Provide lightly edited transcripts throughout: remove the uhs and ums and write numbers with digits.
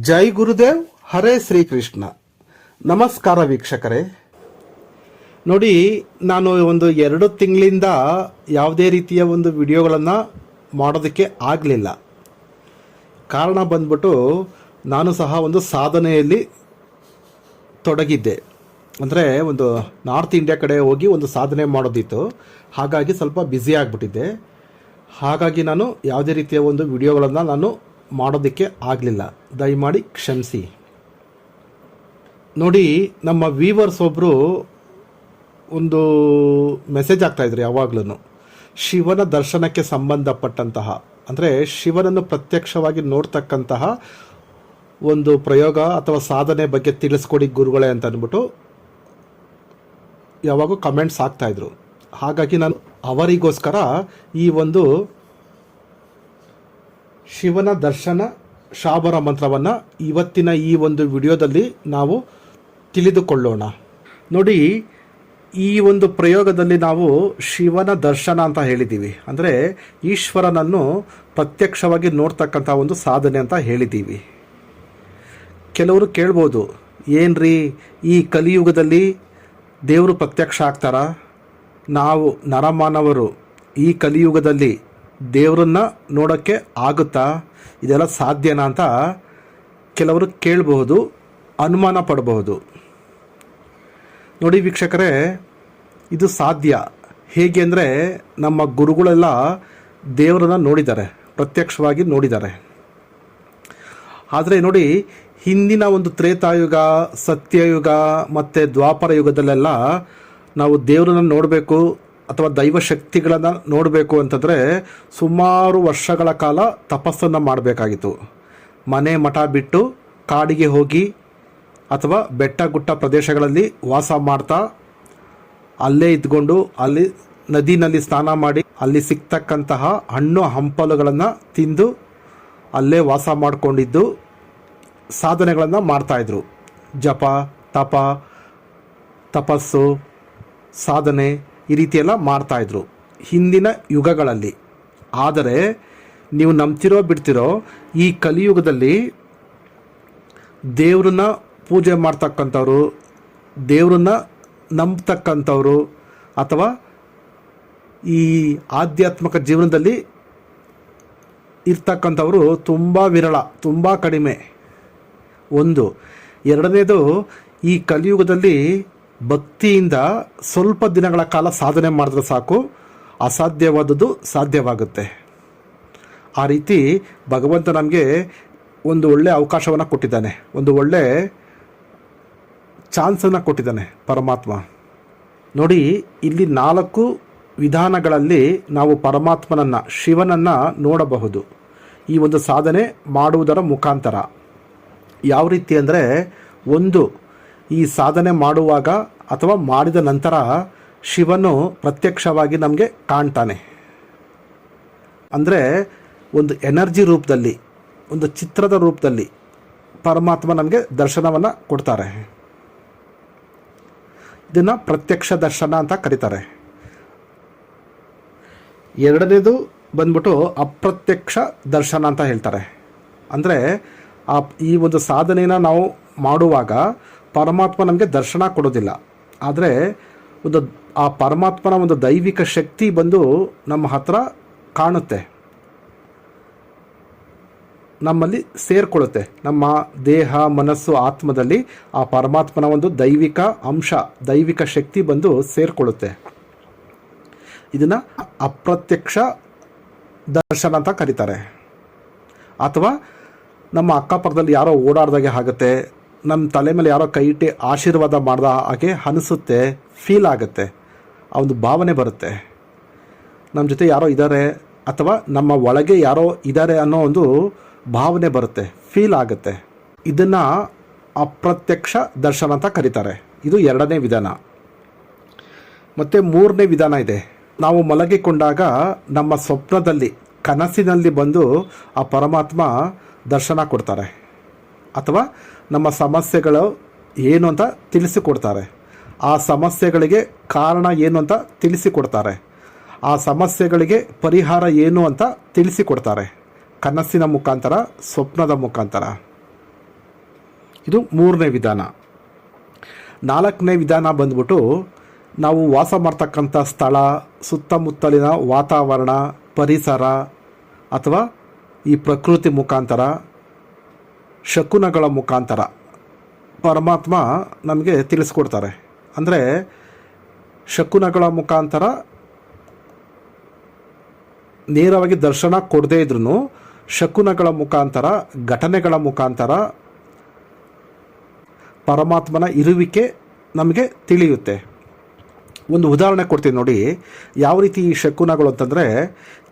ಜೈ ಗುರುದೇವ್, ಹರೇ ಶ್ರೀಕೃಷ್ಣ. ನಮಸ್ಕಾರ ವೀಕ್ಷಕರೇ. ನೋಡಿ, ನಾನು ಒಂದು 2 ತಿಂಗಳಿಂದ ಯಾವುದೇ ರೀತಿಯ ಒಂದು ವಿಡಿಯೋಗಳನ್ನು ಮಾಡೋದಕ್ಕೆ ಆಗಲಿಲ್ಲ. ಕಾರಣ ಬಂದ್ಬಿಟ್ಟು ನಾನು ಸಹ ಒಂದು ಸಾಧನೆಯಲ್ಲಿ ತೊಡಗಿದ್ದೆ. ಅಂದರೆ ಒಂದು ನಾರ್ತ್ ಇಂಡಿಯಾ ಕಡೆ ಹೋಗಿ ಒಂದು ಸಾಧನೆ ಮಾಡೋದಿತ್ತು. ಹಾಗಾಗಿ ಸ್ವಲ್ಪ ಬ್ಯುಸಿ ಆಗಿಬಿಟ್ಟಿದ್ದೆ. ಹಾಗಾಗಿ ನಾನು ಯಾವುದೇ ರೀತಿಯ ಒಂದು ವಿಡಿಯೋಗಳನ್ನು ನಾನು ಮಾಡೋದಕ್ಕೆ ಆಗಲಿಲ್ಲ. ದಯಮಾಡಿ ಕ್ಷಮಿಸಿ. ನೋಡಿ, ನಮ್ಮ ವೀವರ್ಸ್ ಒಬ್ಬರು ಒಂದು ಮೆಸೇಜ್ ಆಗ್ತಾಯಿದ್ರು ಯಾವಾಗಲೂ ಶಿವನ ದರ್ಶನಕ್ಕೆ ಸಂಬಂಧಪಟ್ಟಂತಹ, ಅಂದರೆ ಶಿವನನ್ನು ಪ್ರತ್ಯಕ್ಷವಾಗಿ ನೋಡ್ತಕ್ಕಂತಹ ಒಂದು ಪ್ರಯೋಗ ಅಥವಾ ಸಾಧನೆ ಬಗ್ಗೆ ತಿಳಿಸ್ಕೊಡಿ ಗುರುಗಳೇ ಅಂತ ಅಂದ್ಬಿಟ್ಟು ಯಾವಾಗೂ ಕಮೆಂಟ್ಸ್ ಆಗ್ತಾಯಿದ್ರು. ಹಾಗಾಗಿ ನಾನು ಅವರಿಗೋಸ್ಕರ ಈ ಒಂದು ಶಿವನ ದರ್ಶನ ಶಾಬರ ಮಂತ್ರವನ್ನು ಇವತ್ತಿನ ಈ ಒಂದು ವಿಡಿಯೋದಲ್ಲಿ ನಾವು ತಿಳಿದುಕೊಳ್ಳೋಣ. ನೋಡಿ, ಈ ಒಂದು ಪ್ರಯೋಗದಲ್ಲಿ ನಾವು ಶಿವನ ದರ್ಶನ ಅಂತ ಹೇಳಿದ್ದೀವಿ. ಅಂದರೆ ಈಶ್ವರನನ್ನು ಪ್ರತ್ಯಕ್ಷವಾಗಿ ನೋಡ್ತಕ್ಕಂಥ ಒಂದು ಸಾಧನೆ ಅಂತ ಹೇಳಿದ್ದೀವಿ. ಕೆಲವರು ಕೇಳ್ಬೋದು, ಏನ್ರಿ ಈ ಕಲಿಯುಗದಲ್ಲಿ ದೇವರು ಪ್ರತ್ಯಕ್ಷ ಆಗ್ತಾರಾ? ನಾವು ನರಮಾನವರು ಈ ಕಲಿಯುಗದಲ್ಲಿ ದೇವರನ್ನ ನೋಡೋಕ್ಕೆ ಆಗುತ್ತಾ? ಇದೆಲ್ಲ ಸಾಧ್ಯನಾ ಅಂತ ಕೆಲವರು ಕೇಳಬಹುದು, ಅನುಮಾನ ಪಡಬಹುದು. ನೋಡಿ ವೀಕ್ಷಕರೇ, ಇದು ಸಾಧ್ಯ. ಹೇಗೆ ಅಂದರೆ ನಮ್ಮ ಗುರುಗಳೆಲ್ಲ ದೇವರನ್ನ ನೋಡಿದ್ದಾರೆ, ಪ್ರತ್ಯಕ್ಷವಾಗಿ ನೋಡಿದ್ದಾರೆ. ಆದರೆ ನೋಡಿ, ಹಿಂದಿನ ಒಂದು ತ್ರೇತಾಯುಗ, ಸತ್ಯಯುಗ ಮತ್ತು ದ್ವಾಪರ ಯುಗದಲ್ಲೆಲ್ಲ ನಾವು ದೇವರನ್ನ ನೋಡಬೇಕು ಅಥವಾ ದೈವ ಶಕ್ತಿಗಳನ್ನು ನೋಡಬೇಕು ಅಂತಂದರೆ ಸುಮಾರು ವರ್ಷಗಳ ಕಾಲ ತಪಸ್ಸನ್ನು ಮಾಡಬೇಕಾಗಿತ್ತು. ಮನೆ ಮಠ ಬಿಟ್ಟು ಕಾಡಿಗೆ ಹೋಗಿ ಅಥವಾ ಬೆಟ್ಟ ಗುಟ್ಟ ಪ್ರದೇಶಗಳಲ್ಲಿ ವಾಸ ಮಾಡ್ತಾ ಅಲ್ಲೇ ಇದ್ಕೊಂಡು ಅಲ್ಲಿ ನದಿನಲ್ಲಿ ಸ್ನಾನ ಮಾಡಿ ಅಲ್ಲಿ ಸಿಗ್ತಕ್ಕಂತಹ ಹಣ್ಣು ಹಂಪಲುಗಳನ್ನು ತಿಂದು ಅಲ್ಲೇ ವಾಸ ಮಾಡಿಕೊಂಡಿದ್ದು ಸಾಧನೆಗಳನ್ನು ಮಾಡ್ತಾಯಿದ್ರು. ಜಪ, ತಪ, ತಪಸ್ಸು, ಸಾಧನೆ ಈ ರೀತಿಯೆಲ್ಲ ಮಾಡ್ತಾಯಿದ್ರು ಹಿಂದಿನ ಯುಗಗಳಲ್ಲಿ. ಆದರೆ ನೀವು ನಂಬ್ತಿರೋ ಬಿಡ್ತಿರೋ, ಈ ಕಲಿಯುಗದಲ್ಲಿ ದೇವ್ರನ್ನ ಪೂಜೆ ಮಾಡ್ತಕ್ಕಂಥವ್ರು, ದೇವ್ರನ್ನ ನಂಬ್ತಕ್ಕಂಥವ್ರು ಅಥವಾ ಈ ಆಧ್ಯಾತ್ಮಿಕ ಜೀವನದಲ್ಲಿ ಇರ್ತಕ್ಕಂಥವರು ತುಂಬ ವಿರಳ, ತುಂಬ ಕಡಿಮೆ. ಒಂದು. ಎರಡನೇದು, ಈ ಕಲಿಯುಗದಲ್ಲಿ ಭಕ್ತಿಯಿಂದ ಸ್ವಲ್ಪ ದಿನಗಳ ಕಾಲ ಸಾಧನೆ ಮಾಡಿದ್ರೆ ಸಾಕು, ಅಸಾಧ್ಯವಾದದ್ದು ಸಾಧ್ಯವಾಗುತ್ತೆ. ಆ ರೀತಿ ಭಗವಂತ ನಮಗೆ ಒಂದು ಒಳ್ಳೆಯ ಅವಕಾಶವನ್ನು ಕೊಟ್ಟಿದ್ದಾನೆ, ಒಂದು ಒಳ್ಳೆ ಚಾನ್ಸನ್ನು ಕೊಟ್ಟಿದ್ದಾನೆ ಪರಮಾತ್ಮ. ನೋಡಿ, ಇಲ್ಲಿ 4 ವಿಧಾನಗಳಲ್ಲಿ ನಾವು ಪರಮಾತ್ಮನನ್ನು, ಶಿವನನ್ನು ನೋಡಬಹುದು ಈ ಒಂದು ಸಾಧನೆ ಮಾಡುವುದರ ಮುಖಾಂತರ. ಯಾವ ರೀತಿ ಅಂದರೆ, ಒಂದು, ಈ ಸಾಧನೆ ಮಾಡುವಾಗ ಅಥವಾ ಮಾಡಿದ ನಂತರ ಶಿವನು ಪ್ರತ್ಯಕ್ಷವಾಗಿ ನಮಗೆ ಕಾಣ್ತಾನೆ. ಅಂದರೆ ಒಂದು ಎನರ್ಜಿ ರೂಪದಲ್ಲಿ, ಒಂದು ಚಿತ್ರದ ರೂಪದಲ್ಲಿ ಪರಮಾತ್ಮ ನಮಗೆ ದರ್ಶನವನ್ನು ಕೊಡ್ತಾರೆ. ಇದನ್ನು ಪ್ರತ್ಯಕ್ಷ ದರ್ಶನ ಅಂತ ಕರೀತಾರೆ. ಎರಡನೇದು ಬಂದ್ಬಿಟ್ಟು ಅಪ್ರತ್ಯಕ್ಷ ದರ್ಶನ ಅಂತ ಹೇಳ್ತಾರೆ. ಅಂದರೆ ಈ ಒಂದು ಸಾಧನೆಯನ್ನು ನಾವು ಮಾಡುವಾಗ ಪರಮಾತ್ಮ ನಮಗೆ ದರ್ಶನ ಕೊಡೋದಿಲ್ಲ, ಆದರೆ ಒಂದು ಆ ಪರಮಾತ್ಮನ ಒಂದು ದೈವಿಕ ಶಕ್ತಿ ಬಂದು ನಮ್ಮ ಹತ್ರ ಕಾಣುತ್ತೆ, ನಮ್ಮಲ್ಲಿ ಸೇರಿಕೊಳ್ಳುತ್ತೆ. ನಮ್ಮ ದೇಹ, ಮನಸ್ಸು, ಆತ್ಮದಲ್ಲಿ ಆ ಪರಮಾತ್ಮನ ಒಂದು ದೈವಿಕ ಅಂಶ, ದೈವಿಕ ಶಕ್ತಿ ಬಂದು ಸೇರಿಕೊಳ್ಳುತ್ತೆ. ಇದನ್ನು ಅಪ್ರತ್ಯಕ್ಷ ದರ್ಶನ ಅಂತ ಕರೀತಾರೆ. ಅಥವಾ ನಮ್ಮ ಅಕ್ಕಪಕ್ಕದಲ್ಲಿ ಯಾರೋ ಓಡಾಡ್ದಾಗೆ ಆಗುತ್ತೆ, ನಮ್ಮ ತಲೆ ಮೇಲೆ ಯಾರೋ ಕೈ ಇಟ್ಟು ಆಶೀರ್ವಾದ ಮಾಡ್ದ ಹಾಗೆ ಅನಿಸುತ್ತೆ, ಫೀಲ್ ಆಗುತ್ತೆ, ಆ ಒಂದು ಭಾವನೆ ಬರುತ್ತೆ. ನಮ್ಮ ಜೊತೆ ಯಾರೋ ಇದ್ದಾರೆ ಅಥವಾ ನಮ್ಮ ಒಳಗೆ ಯಾರೋ ಇದ್ದಾರೆ ಅನ್ನೋ ಒಂದು ಭಾವನೆ ಬರುತ್ತೆ, ಫೀಲ್ ಆಗುತ್ತೆ. ಇದನ್ನು ಅಪ್ರತ್ಯಕ್ಷ ದರ್ಶನ ಅಂತ ಕರೀತಾರೆ. ಇದು 2ನೇ ವಿಧಾನ. ಮತ್ತು 3ನೇ ವಿಧಾನ ಇದೆ. ನಾವು ಮಲಗಿಕೊಂಡಾಗ ನಮ್ಮ ಸ್ವಪ್ನದಲ್ಲಿ, ಕನಸಿನಲ್ಲಿ ಬಂದು ಆ ಪರಮಾತ್ಮ ದರ್ಶನ ಕೊಡ್ತಾರೆ, ಅಥವಾ ನಮ್ಮ ಸಮಸ್ಯೆಗಳು ಏನು ಅಂತ ತಿಳಿಸಿಕೊಡ್ತಾರೆ. ಆ ಸಮಸ್ಯೆಗಳಿಗೆ ಕಾರಣ ಏನು ಅಂತ ತಿಳಿಸಿಕೊಡ್ತಾರೆ. ಆ ಸಮಸ್ಯೆಗಳಿಗೆ ಪರಿಹಾರ ಏನು ಅಂತ ತಿಳಿಸಿಕೊಡ್ತಾರೆ. ಕನಸಿನ ಮುಖಾಂತರ, ಸ್ವಪ್ನದ ಮುಖಾಂತರ. ಇದು 3ನೇ ವಿಧಾನ. 4ನೇ ವಿಧಾನ ಬಂದ್ಬಿಟ್ಟು ನಾವು ವಾಸ ಮಾಡ್ತಕ್ಕಂಥ ಸ್ಥಳ, ಸುತ್ತಮುತ್ತಲಿನ ವಾತಾವರಣ, ಪರಿಸರ ಅಥವಾ ಈ ಪ್ರಕೃತಿ ಮುಖಾಂತರ, ಶಕುನಗಳ ಮುಖಾಂತರ ಪರಮಾತ್ಮ ನಮಗೆ ತಿಳಿಸ್ಕೊಡ್ತಾರೆ. ಅಂದರೆ ಶಕುನಗಳ ಮುಖಾಂತರ ನೇರವಾಗಿ ದರ್ಶನ ಕೊಡದೇ ಇದ್ರೂ ಶಕುನಗಳ ಮುಖಾಂತರ, ಘಟನೆಗಳ ಮುಖಾಂತರ ಪರಮಾತ್ಮನ ಇರುವಿಕೆ ನಮಗೆ ತಿಳಿಯುತ್ತೆ. ಒಂದು ಉದಾಹರಣೆ ಕೊಡ್ತೀನಿ ನೋಡಿ. ಯಾವ ರೀತಿ ಈ ಶಕುನಗಳು ಅಂತಂದರೆ,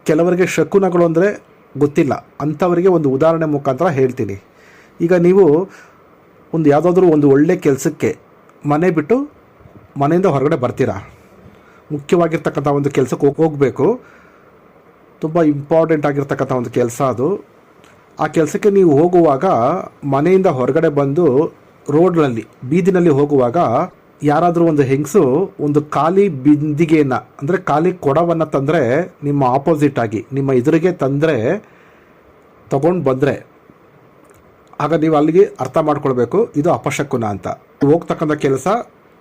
ಕೆಲವರಿಗೆ ಶಕುನಗಳು ಅಂದರೆ ಗೊತ್ತಿಲ್ಲ, ಅಂಥವರಿಗೆ ಒಂದು ಉದಾಹರಣೆ ಮುಖಾಂತರ ಹೇಳ್ತೀನಿ. ಈಗ ನೀವು ಯಾವುದಾದ್ರೂ ಒಂದು ಒಳ್ಳೆ ಕೆಲಸಕ್ಕೆ ಮನೆ ಬಿಟ್ಟು ಮನೆಯಿಂದ ಹೊರಗಡೆ ಬರ್ತೀರಾ. ಮುಖ್ಯವಾಗಿರ್ತಕ್ಕಂಥ ಒಂದು ಕೆಲಸಕ್ಕೆ ಹೋಗಬೇಕು, ತುಂಬ ಇಂಪಾರ್ಟೆಂಟ್ ಆಗಿರ್ತಕ್ಕಂಥ ಒಂದು ಕೆಲಸ ಅದು. ಆ ಕೆಲಸಕ್ಕೆ ನೀವು ಹೋಗುವಾಗ ಮನೆಯಿಂದ ಹೊರಗಡೆ ಬಂದು ರೋಡ್ನಲ್ಲಿ, ಬೀದಿನಲ್ಲಿ ಹೋಗುವಾಗ ಯಾರಾದರೂ ಒಂದು ಹೆಂಗಸು ಒಂದು ಖಾಲಿ ಬಿಂದಿಗೆಯನ್ನು, ಅಂದರೆ ಖಾಲಿ ಕೊಡವನ್ನು ತಂದರೆ, ನಿಮ್ಮ ಆಪೋಸಿಟ್ ಆಗಿ ನಿಮ್ಮ ಎದುರಿಗೆ ತಂದರೆ, ತಗೊಂಡು ಬಂದರೆ, ಆಗ ನೀವು ಅಲ್ಲಿಗೆ ಅರ್ಥ ಮಾಡ್ಕೊಳ್ಬೇಕು ಇದು ಅಪಶಕುನ ಅಂತ. ಹೋಗ್ತಕ್ಕಂಥ ಕೆಲಸ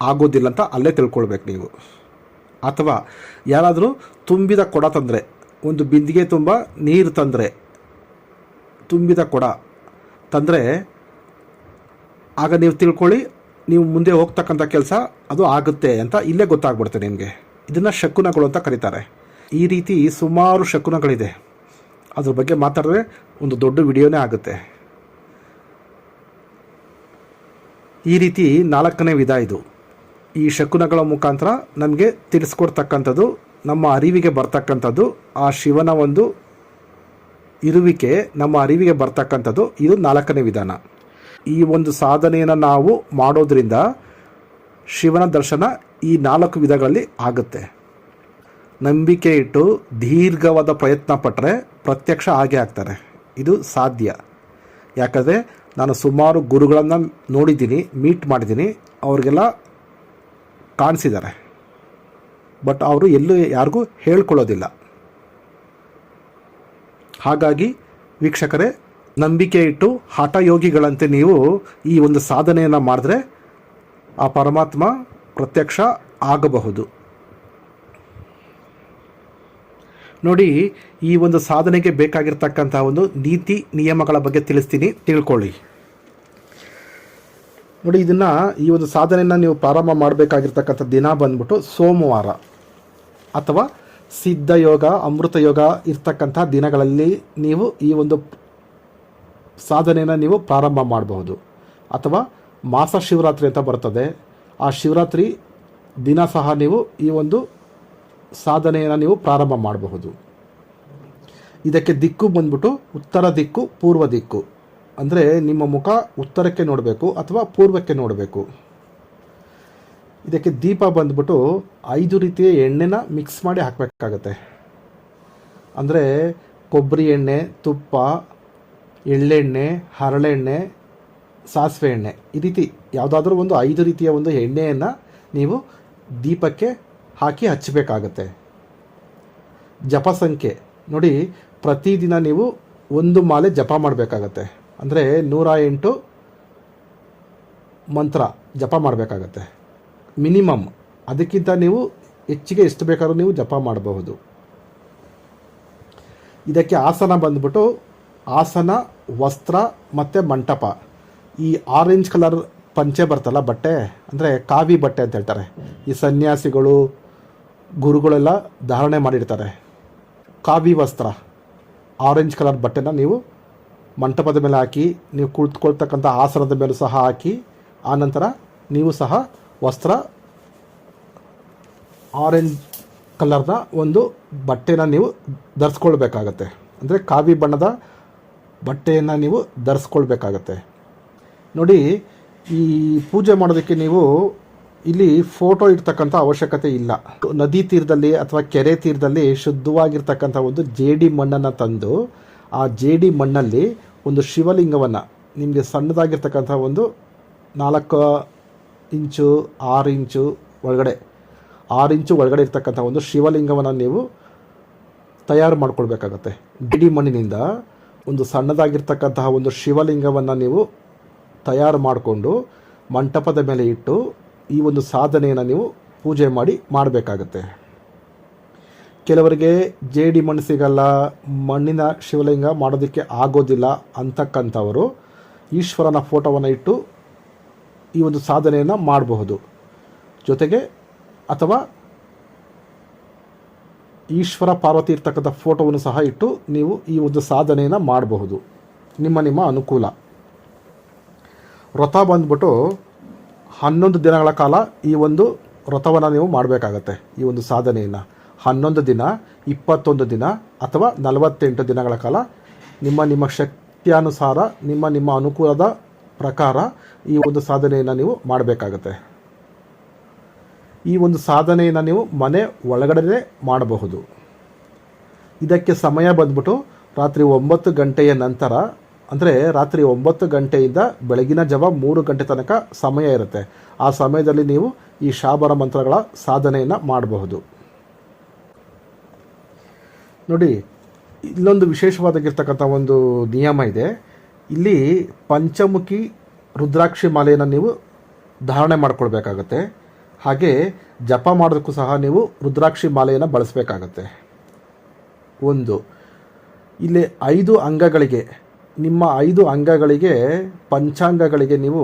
ಆಗೋದಿಲ್ಲ ಅಂತ ಅಲ್ಲೇ ತಿಳ್ಕೊಳ್ಬೇಕು ನೀವು. ಅಥವಾ ಯಾರಾದರೂ ತುಂಬಿದ ಕೊಡ ತಂದರೆ, ಒಂದು ಬಿಂದಿಗೆ ತುಂಬ ನೀರು ತಂದರೆ, ತುಂಬಿದ ಕೊಡ ತಂದರೆ, ಆಗ ನೀವು ತಿಳ್ಕೊಳ್ಳಿ ನೀವು ಮುಂದೆ ಹೋಗ್ತಕ್ಕಂಥ ಕೆಲಸ ಅದು ಆಗುತ್ತೆ ಅಂತ ಇಲ್ಲೇ ಗೊತ್ತಾಗ್ಬಿಡುತ್ತೆ ನಿಮಗೆ. ಇದನ್ನು ಶಕುನಗಳು ಅಂತ ಕರೀತಾರೆ. ಈ ರೀತಿ ಸುಮಾರು ಶಕುನಗಳಿದೆ. ಅದ್ರ ಬಗ್ಗೆ ಮಾತಾಡಿದ್ರೆ ಒಂದು ದೊಡ್ಡ ವಿಡಿಯೋನೇ ಆಗುತ್ತೆ. ಈ ರೀತಿ 4ನೇ ವಿಧ ಇದು. ಈ ಶಕುನಗಳ ಮುಖಾಂತರ ನಮಗೆ ತಿಳಿಸ್ಕೊಡ್ತಕ್ಕಂಥದ್ದು, ನಮ್ಮ ಅರಿವಿಗೆ ಬರ್ತಕ್ಕಂಥದ್ದು, ಆ ಶಿವನ ಒಂದು ಇರುವಿಕೆ ನಮ್ಮ ಅರಿವಿಗೆ ಬರ್ತಕ್ಕಂಥದ್ದು. ಇದು 4ನೇ ವಿಧಾನ. ಈ ಒಂದು ಸಾಧನೆಯನ್ನು ನಾವು ಮಾಡೋದ್ರಿಂದ ಶಿವನ ದರ್ಶನ ಈ 4 ವಿಧಗಳಲ್ಲಿ ಆಗುತ್ತೆ. ನಂಬಿಕೆ ಇಟ್ಟು ದೀರ್ಘವಾದ ಪ್ರಯತ್ನ ಪಟ್ಟರೆ ಪ್ರತ್ಯಕ್ಷ ಆಗೇ ಆಗ್ತಾರೆ. ಇದು ಸಾಧ್ಯ. ಯಾಕಂದರೆ ನಾನು ಸುಮಾರು ಗುರುಗಳನ್ನು ನೋಡಿದ್ದೀನಿ, ಮೀಟ್ ಮಾಡಿದ್ದೀನಿ, ಅವ್ರಿಗೆಲ್ಲ ಕಾಣಿಸಿದ್ದಾರೆ. ಬಟ್ ಅವರು ಎಲ್ಲೂ ಯಾರಿಗೂ ಹೇಳ್ಕೊಳ್ಳೋದಿಲ್ಲ. ಹಾಗಾಗಿ ವೀಕ್ಷಕರೇ, ನಂಬಿಕೆ ಇಟ್ಟು ಹಠಯೋಗಿಗಳಂತೆ ನೀವು ಈ ಒಂದು ಸಾಧನೆಯನ್ನು ಮಾಡಿದ್ರೆ ಆ ಪರಮಾತ್ಮ ಪ್ರತ್ಯಕ್ಷ ಆಗಬಹುದು. ನೋಡಿ, ಈ ಒಂದು ಸಾಧನೆಗೆ ಬೇಕಾಗಿರ್ತಕ್ಕಂಥ ಒಂದು ನೀತಿ ನಿಯಮಗಳ ಬಗ್ಗೆ ತಿಳಿಸ್ತೀನಿ, ತಿಳ್ಕೊಳ್ಳಿ. ನೋಡಿ, ಈ ಒಂದು ಸಾಧನೆಯನ್ನು ನೀವು ಪ್ರಾರಂಭ ಮಾಡಬೇಕಾಗಿರ್ತಕ್ಕಂಥ ದಿನ ಬಂದ್ಬಿಟ್ಟು ಸೋಮವಾರ ಅಥವಾ ಸಿದ್ಧಯೋಗ, ಅಮೃತ ಯೋಗ ಇರ್ತಕ್ಕಂಥ ದಿನಗಳಲ್ಲಿ ನೀವು ಈ ಒಂದು ಸಾಧನೆಯನ್ನು ನೀವು ಪ್ರಾರಂಭ ಮಾಡಬಹುದು. ಅಥವಾ ಮಾಸ ಶಿವರಾತ್ರಿ ಅಂತ ಬರ್ತದೆ, ಆ ಶಿವರಾತ್ರಿ ದಿನ ಸಹ ನೀವು ಈ ಒಂದು ಸಾಧನೆಯನ್ನು ನೀವು ಪ್ರಾರಂಭ ಮಾಡಬಹುದು. ಇದಕ್ಕೆ ದಿಕ್ಕು ಬಂದ್ಬಿಟ್ಟು ಉತ್ತರ ದಿಕ್ಕು, ಪೂರ್ವ ದಿಕ್ಕು. ಅಂದರೆ ನಿಮ್ಮ ಮುಖ ಉತ್ತರಕ್ಕೆ ನೋಡಬೇಕು ಅಥವಾ ಪೂರ್ವಕ್ಕೆ ನೋಡಬೇಕು. ಇದಕ್ಕೆ ದೀಪ ಬಂದ್ಬಿಟ್ಟು 5 ರೀತಿಯ ಎಣ್ಣೆನ ಮಿಕ್ಸ್ ಮಾಡಿ ಹಾಕಬೇಕಾಗತ್ತೆ. ಅಂದರೆ ಕೊಬ್ಬರಿ ಎಣ್ಣೆ, ತುಪ್ಪ, ಎಳ್ಳೆಣ್ಣೆ, ಹರಳೆಣ್ಣೆ, ಸಾಸಿವೆ ಎಣ್ಣೆ, ಈ ರೀತಿ ಯಾವುದಾದ್ರೂ ಒಂದು 5 ರೀತಿಯ ಒಂದು ಎಣ್ಣೆಯನ್ನು ನೀವು ದೀಪಕ್ಕೆ ಹಾಕಿ ಹಚ್ಚಬೇಕಾಗತ್ತೆ. ಜಪ ಸಂಖ್ಯೆ ನೋಡಿ, ಪ್ರತಿದಿನ ನೀವು 1 ಮಾಲೆ ಜಪ ಮಾಡಬೇಕಾಗತ್ತೆ. ಅಂದರೆ 108 ಮಂತ್ರ ಜಪ ಮಾಡಬೇಕಾಗತ್ತೆ ಮಿನಿಮಮ್. ಅದಕ್ಕಿಂತ ನೀವು ಹೆಚ್ಚಿಗೆ ಎಷ್ಟು ಬೇಕಾದ್ರೂ ನೀವು ಜಪ ಮಾಡಬಹುದು. ಇದಕ್ಕೆ ಆಸನ ಬಂದ್ಬಿಟ್ಟು ಆಸನ, ವಸ್ತ್ರ ಮತ್ತು ಮಂಟಪ. ಈ ಆರೆಂಜ್ ಕಲರ್ ಪಂಚೆ ಬರ್ತಲ್ಲ ಬಟ್ಟೆ, ಅಂದರೆ ಕಾವಿ ಬಟ್ಟೆ ಅಂತ ಹೇಳ್ತಾರೆ, ಈ ಸನ್ಯಾಸಿಗಳು ಗುರುಗಳೆಲ್ಲ ಧಾರಣೆ ಮಾಡಿರ್ತಾರೆ. ಕಾವಿ ವಸ್ತ್ರ, ಆರೆಂಜ್ ಕಲರ್ ಬಟ್ಟೆನ ನೀವು ಮಂಟಪದ ಮೇಲೆ ಹಾಕಿ, ನೀವು ಕುಳಿತುಕೊಳ್ತಕ್ಕಂಥ ಆಸನದ ಮೇಲೂ ಸಹ ಹಾಕಿ, ಆನಂತರ ನೀವು ಸಹ ವಸ್ತ್ರ ಆರೆಂಜ್ ಕಲರ್ನ ಒಂದು ಬಟ್ಟೆನ ನೀವು ಧರಿಸ್ಕೊಳ್ಬೇಕಾಗತ್ತೆ. ಅಂದರೆ ಕಾವಿ ಬಣ್ಣದ ಬಟ್ಟೆಯನ್ನು ನೀವು ಧರಿಸ್ಕೊಳ್ಬೇಕಾಗತ್ತೆ. ನೋಡಿ, ಈ ಪೂಜೆ ಮಾಡೋದಕ್ಕೆ ನೀವು ಇಲ್ಲಿ ಫೋಟೋ ಇಡ್ತಕ್ಕಂಥ ಅವಶ್ಯಕತೆ ಇಲ್ಲ. ನದಿ ತೀರದಲ್ಲಿ ಅಥವಾ ಕೆರೆ ತೀರದಲ್ಲಿ ಶುದ್ಧವಾಗಿರ್ತಕ್ಕಂಥ ಒಂದು ಜೇಡಿ ಮಣ್ಣನ್ನು ತಂದು, ಆ ಜೇಡಿ ಮಣ್ಣಲ್ಲಿ ಒಂದು ಶಿವಲಿಂಗವನ್ನು, ನಿಮಗೆ ಸಣ್ಣದಾಗಿರ್ತಕ್ಕಂಥ ಒಂದು 4 ಇಂಚು 6 ಇಂಚು ಒಳಗಡೆ, 6 ಇಂಚು ಒಳಗಡೆ ಇರ್ತಕ್ಕಂಥ ಒಂದು ಶಿವಲಿಂಗವನ್ನು ನೀವು ತಯಾರು ಮಾಡ್ಕೊಳ್ಬೇಕಾಗತ್ತೆ. ಜೇಡಿ ಮಣ್ಣಿನಿಂದ ಒಂದು ಸಣ್ಣದಾಗಿರ್ತಕ್ಕಂತಹ ಒಂದು ಶಿವಲಿಂಗವನ್ನು ನೀವು ತಯಾರು ಮಾಡಿಕೊಂಡು ಮಂಟಪದ ಮೇಲೆ ಇಟ್ಟು ಈ ಒಂದು ಸಾಧನೆಯನ್ನು ನೀವು ಪೂಜೆ ಮಾಡಬೇಕಾಗತ್ತೆ. ಕೆಲವರಿಗೆ ಜೇಡಿ ಮಣ್ಣು ಸಿಗಲ್ಲ, ಮಣ್ಣಿನ ಶಿವಲಿಂಗ ಮಾಡೋದಕ್ಕೆ ಆಗೋದಿಲ್ಲ ಅಂತಕ್ಕಂಥವರು ಈಶ್ವರನ ಫೋಟೋವನ್ನು ಇಟ್ಟು ಈ ಒಂದು ಸಾಧನೆಯನ್ನು ಮಾಡಬಹುದು. ಜೊತೆಗೆ ಅಥವಾ ಈಶ್ವರ ಪಾರ್ವತಿ ಇರ್ತಕ್ಕಂಥ ಫೋಟೋವನ್ನು ಸಹ ಇಟ್ಟು ನೀವು ಈ ಒಂದು ಸಾಧನೆಯನ್ನು ಮಾಡಬಹುದು. ನಿಮ್ಮ ಅನುಕೂಲ. ವ್ರತ ಬಂದ್ಬಿಟ್ಟು 11 ದಿನಗಳ ಕಾಲ ಈ ಒಂದು ವ್ರತವನ್ನು ನೀವು ಮಾಡಬೇಕಾಗತ್ತೆ. ಈ ಒಂದು ಸಾಧನೆಯನ್ನು 11 ದಿನ, 21 ದಿನ ಅಥವಾ 48 ದಿನಗಳ ಕಾಲ ನಿಮ್ಮ ಶಕ್ತಿಯಾನುಸಾರ ನಿಮ್ಮ ಅನುಕೂಲದ ಪ್ರಕಾರ ಈ ಒಂದು ಸಾಧನೆಯನ್ನು ನೀವು ಮಾಡಬೇಕಾಗತ್ತೆ. ಈ ಒಂದು ಸಾಧನೆಯನ್ನು ನೀವು ಮನೆ ಒಳಗಡೆ ಮಾಡಬಹುದು. ಇದಕ್ಕೆ ಸಮಯ ಬಂದ್ಬಿಟ್ಟು ರಾತ್ರಿ 9 ಗಂಟೆಯ ನಂತರ, ಅಂದರೆ ರಾತ್ರಿ 9 ಗಂಟೆಯಿಂದ ಬೆಳಗಿನ ಜಾವ 3 ಗಂಟೆ ತನಕ ಸಮಯ ಇರುತ್ತೆ. ಆ ಸಮಯದಲ್ಲಿ ನೀವು ಈ ಶಾಬರ ಮಂತ್ರಗಳ ಸಾಧನೆಯನ್ನು ಮಾಡಬಹುದು. ನೋಡಿ, ಇಲ್ಲೊಂದು ವಿಶೇಷವಾಗಿರ್ತಕ್ಕಂಥ ಒಂದು ನಿಯಮ ಇದೆ. ಇಲ್ಲಿ ಪಂಚಮುಖಿ ರುದ್ರಾಕ್ಷಿ ಮಾಲೆಯನ್ನು ನೀವು ಧಾರಣೆ ಮಾಡ್ಕೊಳ್ಬೇಕಾಗತ್ತೆ. ಹಾಗೆ ಜಪ ಮಾಡೋದಕ್ಕೂ ಸಹ ನೀವು ರುದ್ರಾಕ್ಷಿ ಮಾಲೆಯನ್ನು ಬಳಸಬೇಕಾಗತ್ತೆ. ಇಲ್ಲಿ 5 ಅಂಗಗಳಿಗೆ, ನಿಮ್ಮ 5 ಅಂಗಗಳಿಗೆ, ಪಂಚಾಂಗಗಳಿಗೆ ನೀವು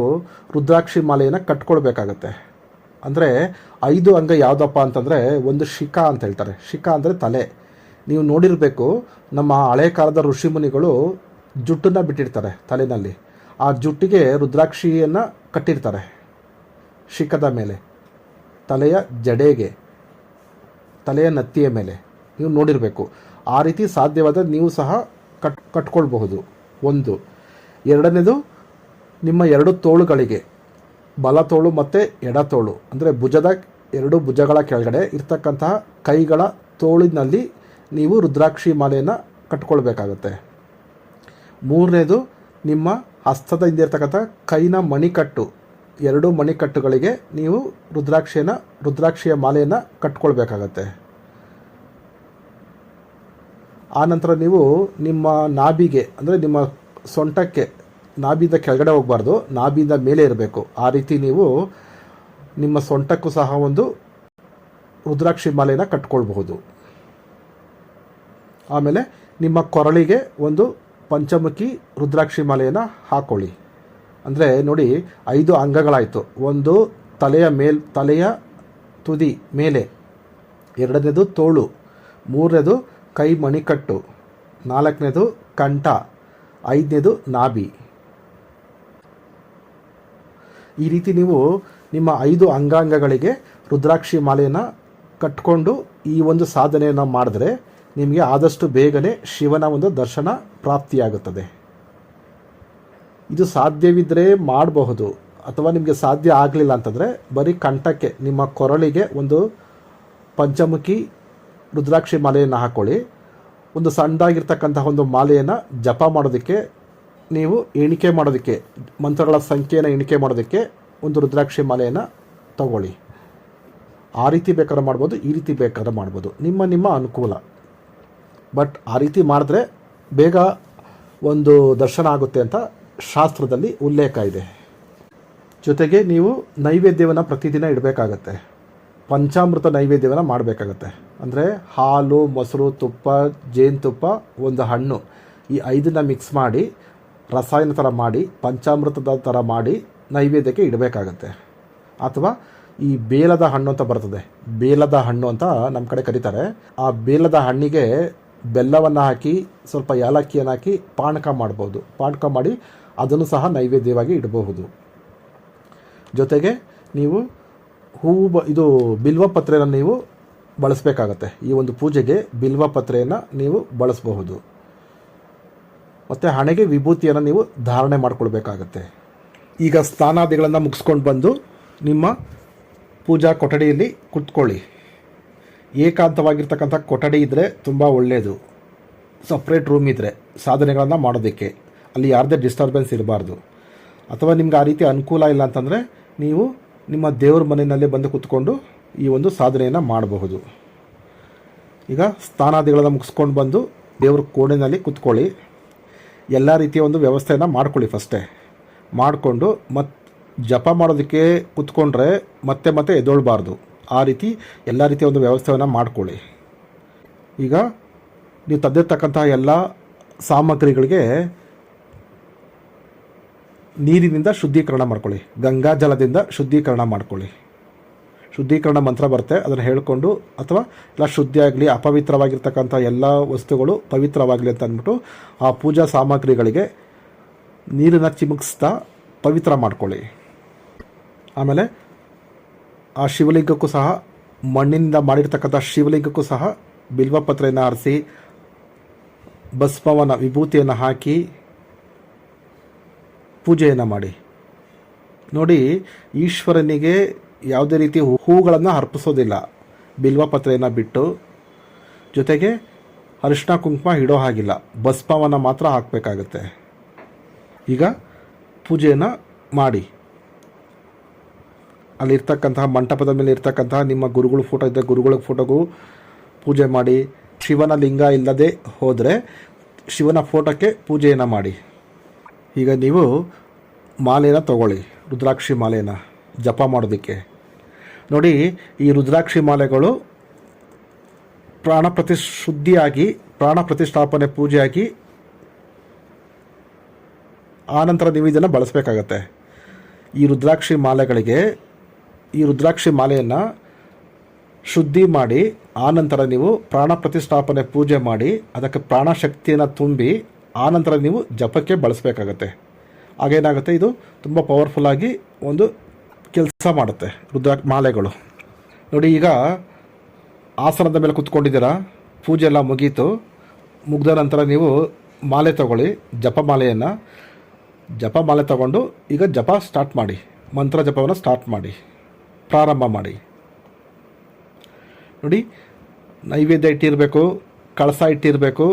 ರುದ್ರಾಕ್ಷಿ ಮಾಲೆಯನ್ನು ಕಟ್ಕೊಳ್ಬೇಕಾಗತ್ತೆ. ಅಂದರೆ 5 ಅಂಗ ಯಾವುದಪ್ಪ ಅಂತಂದರೆ, ಒಂದು ಶಿಖಾ ಅಂತ ಹೇಳ್ತಾರೆ. ಶಿಖಾ ಅಂದರೆ ತಲೆ. ನೀವು ನೋಡಿರಬೇಕು, ನಮ್ಮ ಹಳೆ ಕಾಲದ ಋಷಿಮುನಿಗಳು ಜುಟ್ಟನ್ನು ಬಿಟ್ಟಿರ್ತಾರೆ ತಲೆಯಲ್ಲಿ. ಆ ಜುಟ್ಟಿಗೆ ರುದ್ರಾಕ್ಷಿಯನ್ನು ಕಟ್ಟಿರ್ತಾರೆ ಶಿಖದ ಮೇಲೆ, ತಲೆಯ ಜಡೆಗೆ, ತಲೆಯ ನತ್ತಿಯ ಮೇಲೆ. ನೀವು ನೋಡಿರಬೇಕು. ಆ ರೀತಿ ಸಾಧ್ಯವಾದ ನೀವು ಸಹ ಕಟ್ಕೊಳ್ಬಹುದು. ಎರಡನೇದು, ನಿಮ್ಮ 2 ತೋಳುಗಳಿಗೆ, ಬಲ ತೋಳು ಮತ್ತು ಎಡ ತೋಳು, ಅಂದರೆ ಭುಜದ 2 ಭುಜಗಳ ಕೆಳಗಡೆ ಇರ್ತಕ್ಕಂತಹ ಕೈಗಳ ತೋಳಿನಲ್ಲಿ ನೀವು ರುದ್ರಾಕ್ಷಿ ಮಾಲೆಯನ್ನು ಕಟ್ಕೊಳ್ಬೇಕಾಗತ್ತೆ. ಮೂರನೇದು, ನಿಮ್ಮ ಹಸ್ತದ ಹಿಂದೆ ಇರ್ತಕ್ಕಂಥ ಕೈನ ಮಣಿಕಟ್ಟು, 2 ಮಣಿಕಟ್ಟುಗಳಿಗೆ ನೀವು ರುದ್ರಾಕ್ಷಿಯ ಮಾಲೆಯನ್ನು ಕಟ್ಕೊಳ್ಬೇಕಾಗತ್ತೆ. ಆನಂತರ ನೀವು ನಿಮ್ಮ ನಾಭಿಗೆ, ಅಂದರೆ ನಿಮ್ಮ ಸೊಂಟಕ್ಕೆ, ನಾಭಿಯಿಂದ ಕೆಳಗಡೆ ಹೋಗಬಾರ್ದು, ನಾಭಿಯಿಂದ ಮೇಲೆ ಇರಬೇಕು. ಆ ರೀತಿ ನೀವು ನಿಮ್ಮ ಸೊಂಟಕ್ಕೂ ಸಹ ಒಂದು ರುದ್ರಾಕ್ಷಿ ಮಾಲೆಯನ್ನು ಕಟ್ಕೊಳ್ಬಹುದು. ಆಮೇಲೆ ನಿಮ್ಮ ಕೊರಳಿಗೆ ಒಂದು ಪಂಚಮುಖಿ ರುದ್ರಾಕ್ಷಿ ಮಾಲೆಯನ್ನು ಹಾಕೊಳ್ಳಿ. ಅಂದರೆ ನೋಡಿ, 5 ಅಂಗಗಳಾಯಿತು. ಒಂದು ತಲೆಯ ತುದಿ ಮೇಲೆ, ಎರಡನೇದು ತೋಳು, ಮೂರನೇದು ಕೈ ಮಣಿಕಟ್ಟು, ನಾಲ್ಕನೇದು ಕಂಠ, 5ನೇದು ನಾಭಿ. ಈ ರೀತಿ ನೀವು ನಿಮ್ಮ 5 ಅಂಗಾಂಗಗಳಿಗೆ ರುದ್ರಾಕ್ಷಿ ಮಾಲೆಯನ್ನು ಕಟ್ಕೊಂಡು ಈ ಒಂದು ಸಾಧನೆಯನ್ನು ಮಾಡಿದ್ರೆ ನಿಮಗೆ ಆದಷ್ಟು ಬೇಗನೆ ಶಿವನ ಒಂದು ದರ್ಶನ ಪ್ರಾಪ್ತಿಯಾಗುತ್ತದೆ. ಇದು ಸಾಧ್ಯವಿದ್ದರೆ ಮಾಡಬಹುದು. ಅಥವಾ ನಿಮಗೆ ಸಾಧ್ಯ ಆಗಲಿಲ್ಲ ಅಂತಂದರೆ ಬರೀ ಕಂಠಕ್ಕೆ, ನಿಮ್ಮ ಕೊರಳಿಗೆ ಒಂದು ಪಂಚಮುಖಿ ರುದ್ರಾಕ್ಷಿ ಮಾಲೆಯನ್ನು ಹಾಕ್ಕೊಳ್ಳಿ. ಒಂದು ಸಣ್ಣದಾಗಿರ್ತಕ್ಕಂತಹ ಒಂದು ಮಾಲೆಯನ್ನು ಜಪ ಮಾಡೋದಕ್ಕೆ, ನೀವು ಎಣಿಕೆ ಮಾಡೋದಕ್ಕೆ, ಮಂತ್ರಗಳ ಸಂಖ್ಯೆಯನ್ನು ಎಣಿಕೆ ಮಾಡೋದಕ್ಕೆ ಒಂದು ರುದ್ರಾಕ್ಷಿ ಮಾಲೆಯನ್ನು ತಗೊಳ್ಳಿ. ಆ ರೀತಿ ಬೇಕಾದ್ರೆ ಮಾಡ್ಬೋದು, ಈ ರೀತಿ ಬೇಕಾದ್ರೆ ಮಾಡ್ಬೋದು, ನಿಮ್ಮ ಅನುಕೂಲ. ಬಟ್ ಆ ರೀತಿ ಮಾಡಿದ್ರೆ ಬೇಗ ಒಂದು ದರ್ಶನ ಆಗುತ್ತೆ ಅಂತ ಶಾಸ್ತ್ರದಲ್ಲಿ ಉಲ್ಲೇಖ ಇದೆ. ಜೊತೆಗೆ ನೀವು ನೈವೇದ್ಯವನ್ನು ಪ್ರತಿದಿನ ಇಡಬೇಕಾಗತ್ತೆ. ಪಂಚಾಮೃತ ನೈವೇದ್ಯವನ್ನು ಮಾಡಬೇಕಾಗತ್ತೆ. ಅಂದರೆ ಹಾಲು, ಮೊಸರು, ತುಪ್ಪ, ಜೇನುತುಪ್ಪ, ಒಂದು ಹಣ್ಣು, ಈ 5ನ್ನ ಮಿಕ್ಸ್ ಮಾಡಿ ರಸಾಯನ ಥರ ಮಾಡಿ ಪಂಚಾಮೃತದ ಥರ ಮಾಡಿ ನೈವೇದ್ಯಕ್ಕೆ ಇಡಬೇಕಾಗತ್ತೆ. ಅಥವಾ ಈ ಬೇಲದ ಹಣ್ಣು ಅಂತ ಬರ್ತದೆ, ಬೇಲದ ಹಣ್ಣು ಅಂತ ನಮ್ಮ ಕಡೆ ಕರೀತಾರೆ. ಆ ಬೇಲದ ಹಣ್ಣಿಗೆ ಬೆಲ್ಲವನ್ನು ಹಾಕಿ ಸ್ವಲ್ಪ ಏಲಕ್ಕಿಯನ್ನು ಹಾಕಿ ಪಾನಕ ಮಾಡ್ಬೋದು. ಪಾನಕ ಮಾಡಿ ಅದನ್ನು ಸಹ ನೈವೇದ್ಯವಾಗಿ ಇಡಬಹುದು. ಜೊತೆಗೆ ನೀವು ಬಿಲ್ವಪತ್ರೆಯನ್ನು ನೀವು ಬಳಸಬೇಕಾಗತ್ತೆ. ಈ ಒಂದು ಪೂಜೆಗೆ ಬಿಲ್ವಪತ್ರೆಯನ್ನು ನೀವು ಬಳಸಬಹುದು. ಮತ್ತು ಹಣೆಗೆ ವಿಭೂತಿಯನ್ನು ನೀವು ಧಾರಣೆ ಮಾಡಿಕೊಳ್ಬೇಕಾಗತ್ತೆ. ಈಗ ಸ್ನಾನಾದಿಗಳನ್ನು ಮುಗಿಸ್ಕೊಂಡು ಬಂದು ನಿಮ್ಮ ಪೂಜಾ ಕೊಠಡಿಯಲ್ಲಿ ಕುತ್ಕೊಳ್ಳಿ. ಏಕಾಂತವಾಗಿರ್ತಕ್ಕಂಥ ಕೊಠಡಿ ಇದ್ದರೆ ತುಂಬ ಒಳ್ಳೆಯದು. ಸಪ್ರೇಟ್ ರೂಮ್ ಇದ್ದರೆ ಸಾಧನೆಗಳನ್ನು ಮಾಡೋದಕ್ಕೆ ಅಲ್ಲಿ ಯಾರದೇ ಡಿಸ್ಟರ್ಬೆನ್ಸ್ ಇರಬಾರ್ದು. ಅಥವಾ ನಿಮ್ಗೆ ಆ ರೀತಿ ಅನುಕೂಲ ಇಲ್ಲ ಅಂತಂದರೆ ನೀವು ನಿಮ್ಮ ದೇವ್ರ ಮನೆಯಲ್ಲೇ ಬಂದು ಕೂತ್ಕೊಂಡು ಈ ಒಂದು ಸಾಧನೆಯನ್ನು ಮಾಡಬಹುದು. ಈಗ ಸ್ನಾನಾದಿಗಳನ್ನು ಮುಗಿಸ್ಕೊಂಡು ಬಂದು ದೇವ್ರ ಕೋಣೆಯಲ್ಲಿ ಕೂತ್ಕೊಳ್ಳಿ. ಎಲ್ಲ ರೀತಿಯ ಒಂದು ವ್ಯವಸ್ಥೆಯನ್ನು ಮಾಡ್ಕೊಳ್ಳಿ. ಫಸ್ಟೇ ಮಾಡಿಕೊಂಡು ಜಪ ಮಾಡೋದಕ್ಕೆ ಕೂತ್ಕೊಂಡ್ರೆ ಮತ್ತೆ ಎದ್ದೊಳ್ಬಾರ್ದು. ಆ ರೀತಿ ಎಲ್ಲ ರೀತಿಯ ಒಂದು ವ್ಯವಸ್ಥೆಯನ್ನು ಮಾಡ್ಕೊಳ್ಳಿ. ಈಗ ನೀವು ತಂದಿರ್ತಕ್ಕಂಥ ಎಲ್ಲ ಸಾಮಗ್ರಿಗಳಿಗೆ ನೀರಿನಿಂದ ಶುದ್ಧೀಕರಣ ಮಾಡ್ಕೊಳ್ಳಿ, ಗಂಗಾಜಲದಿಂದ ಶುದ್ಧೀಕರಣ ಮಾಡ್ಕೊಳ್ಳಿ. ಶುದ್ಧೀಕರಣ ಮಂತ್ರ ಬರುತ್ತೆ, ಅದನ್ನು ಹೇಳಿಕೊಂಡು ಅಥವಾ ಎಲ್ಲ ಶುದ್ಧಿಯಾಗಲಿ, ಅಪವಿತ್ರವಾಗಿರ್ತಕ್ಕಂಥ ಎಲ್ಲ ವಸ್ತುಗಳು ಪವಿತ್ರವಾಗಲಿ ಅಂತ ಅಂದ್ಬಿಟ್ಟು ಆ ಪೂಜಾ ಸಾಮಗ್ರಿಗಳಿಗೆ ನೀರನ್ನು ಚಿಮುಕಿಸ್ತಾ ಪವಿತ್ರ ಮಾಡ್ಕೊಳ್ಳಿ. ಆಮೇಲೆ ಆ ಶಿವಲಿಂಗಕ್ಕೂ ಸಹ, ಮಣ್ಣಿನಿಂದ ಮಾಡಿರ್ತಕ್ಕಂಥ ಶಿವಲಿಂಗಕ್ಕೂ ಸಹ ಬಿಲ್ವಪತ್ರೆಯನ್ನು ಆರಿಸಿ ಭಸ್ಮವನ್ನು, ವಿಭೂತಿಯನ್ನು ಹಾಕಿ ಪೂಜೆಯನ್ನು ಮಾಡಿ. ನೋಡಿ, ಈಶ್ವರನಿಗೆ ಯಾವುದೇ ರೀತಿ ಹೂಗಳನ್ನು ಅರ್ಪಿಸೋದಿಲ್ಲ, ಬಿಲ್ವಪತ್ರೆಯನ್ನು ಬಿಟ್ಟು. ಜೊತೆಗೆ ಅರಿಶಿನ ಕುಂಕುಮ ಇಡೋ ಹಾಗಿಲ್ಲ, ಭಸ್ಮವನ್ನು ಮಾತ್ರ ಹಾಕಬೇಕಾಗತ್ತೆ. ಈಗ ಪೂಜೆಯನ್ನು ಮಾಡಿ. ಅಲ್ಲಿರ್ತಕ್ಕಂತಹ ಮಂಟಪದ ಮೇಲೆ ಇರ್ತಕ್ಕಂತಹ ನಿಮ್ಮ ಗುರುಗಳ ಫೋಟೋ ಇದ್ದರೆ ಗುರುಗಳ ಫೋಟೋಗೂ ಪೂಜೆ ಮಾಡಿ. ಶಿವನ ಲಿಂಗ ಇಲ್ಲದೆ ಹೋದರೆ ಶಿವನ ಫೋಟೋಕ್ಕೆ ಪೂಜೆಯನ್ನು ಮಾಡಿ. ಈಗ ನೀವು ಮಾಲೆನ ತಗೊಳ್ಳಿ, ರುದ್ರಾಕ್ಷಿ ಮಾಲೆನ ಜಪ ಮಾಡೋದಕ್ಕೆ. ನೋಡಿ, ಈ ರುದ್ರಾಕ್ಷಿ ಮಾಲೆಗಳು ಶುದ್ಧಿಯಾಗಿ ಪ್ರಾಣ ಪ್ರತಿಷ್ಠಾಪನೆ ಪೂಜೆಯಾಗಿ ಆನಂತರ ನೀವು ಇದನ್ನು ಬಳಸಬೇಕಾಗತ್ತೆ. ಈ ರುದ್ರಾಕ್ಷಿ ಮಾಲೆಯನ್ನು ಶುದ್ಧಿ ಮಾಡಿ ಆನಂತರ ನೀವು ಪ್ರಾಣ ಪ್ರತಿಷ್ಠಾಪನೆ ಪೂಜೆ ಮಾಡಿ ಅದಕ್ಕೆ ಪ್ರಾಣಶಕ್ತಿಯನ್ನು ತುಂಬಿ ಆನಂತರ ನೀವು ಜಪಕ್ಕೆ ಬಳಸಬೇಕಾಗತ್ತೆ. ಆಗೇನಾಗುತ್ತೆ, ಇದು ತುಂಬ ಪವರ್ಫುಲ್ಲಾಗಿ ಒಂದು ಕೆಲಸ ಮಾಡುತ್ತೆ ಮಾಲೆಗಳು. ನೋಡಿ, ಈಗ ಆಸನದ ಮೇಲೆ ಕೂತ್ಕೊಂಡಿದ್ದೀರಾ, ಪೂಜೆ ಎಲ್ಲ ಮುಗಿದ ನಂತರ ನೀವು ಮಾಲೆ ತಗೊಳ್ಳಿ, ಜಪಮಾಲೆ ತಗೊಂಡು ಈಗ ಜಪ ಸ್ಟಾರ್ಟ್ ಮಾಡಿ, ಮಂತ್ರ ಜಪವನ್ನು ಸ್ಟಾರ್ಟ್ ಮಾಡಿ, ಪ್ರಾರಂಭ ಮಾಡಿ. ನೋಡಿ, ನೈವೇದ್ಯ ಇಟ್ಟಿರಬೇಕು, ಕಳಸ ಇಟ್ಟಿರಬೇಕು,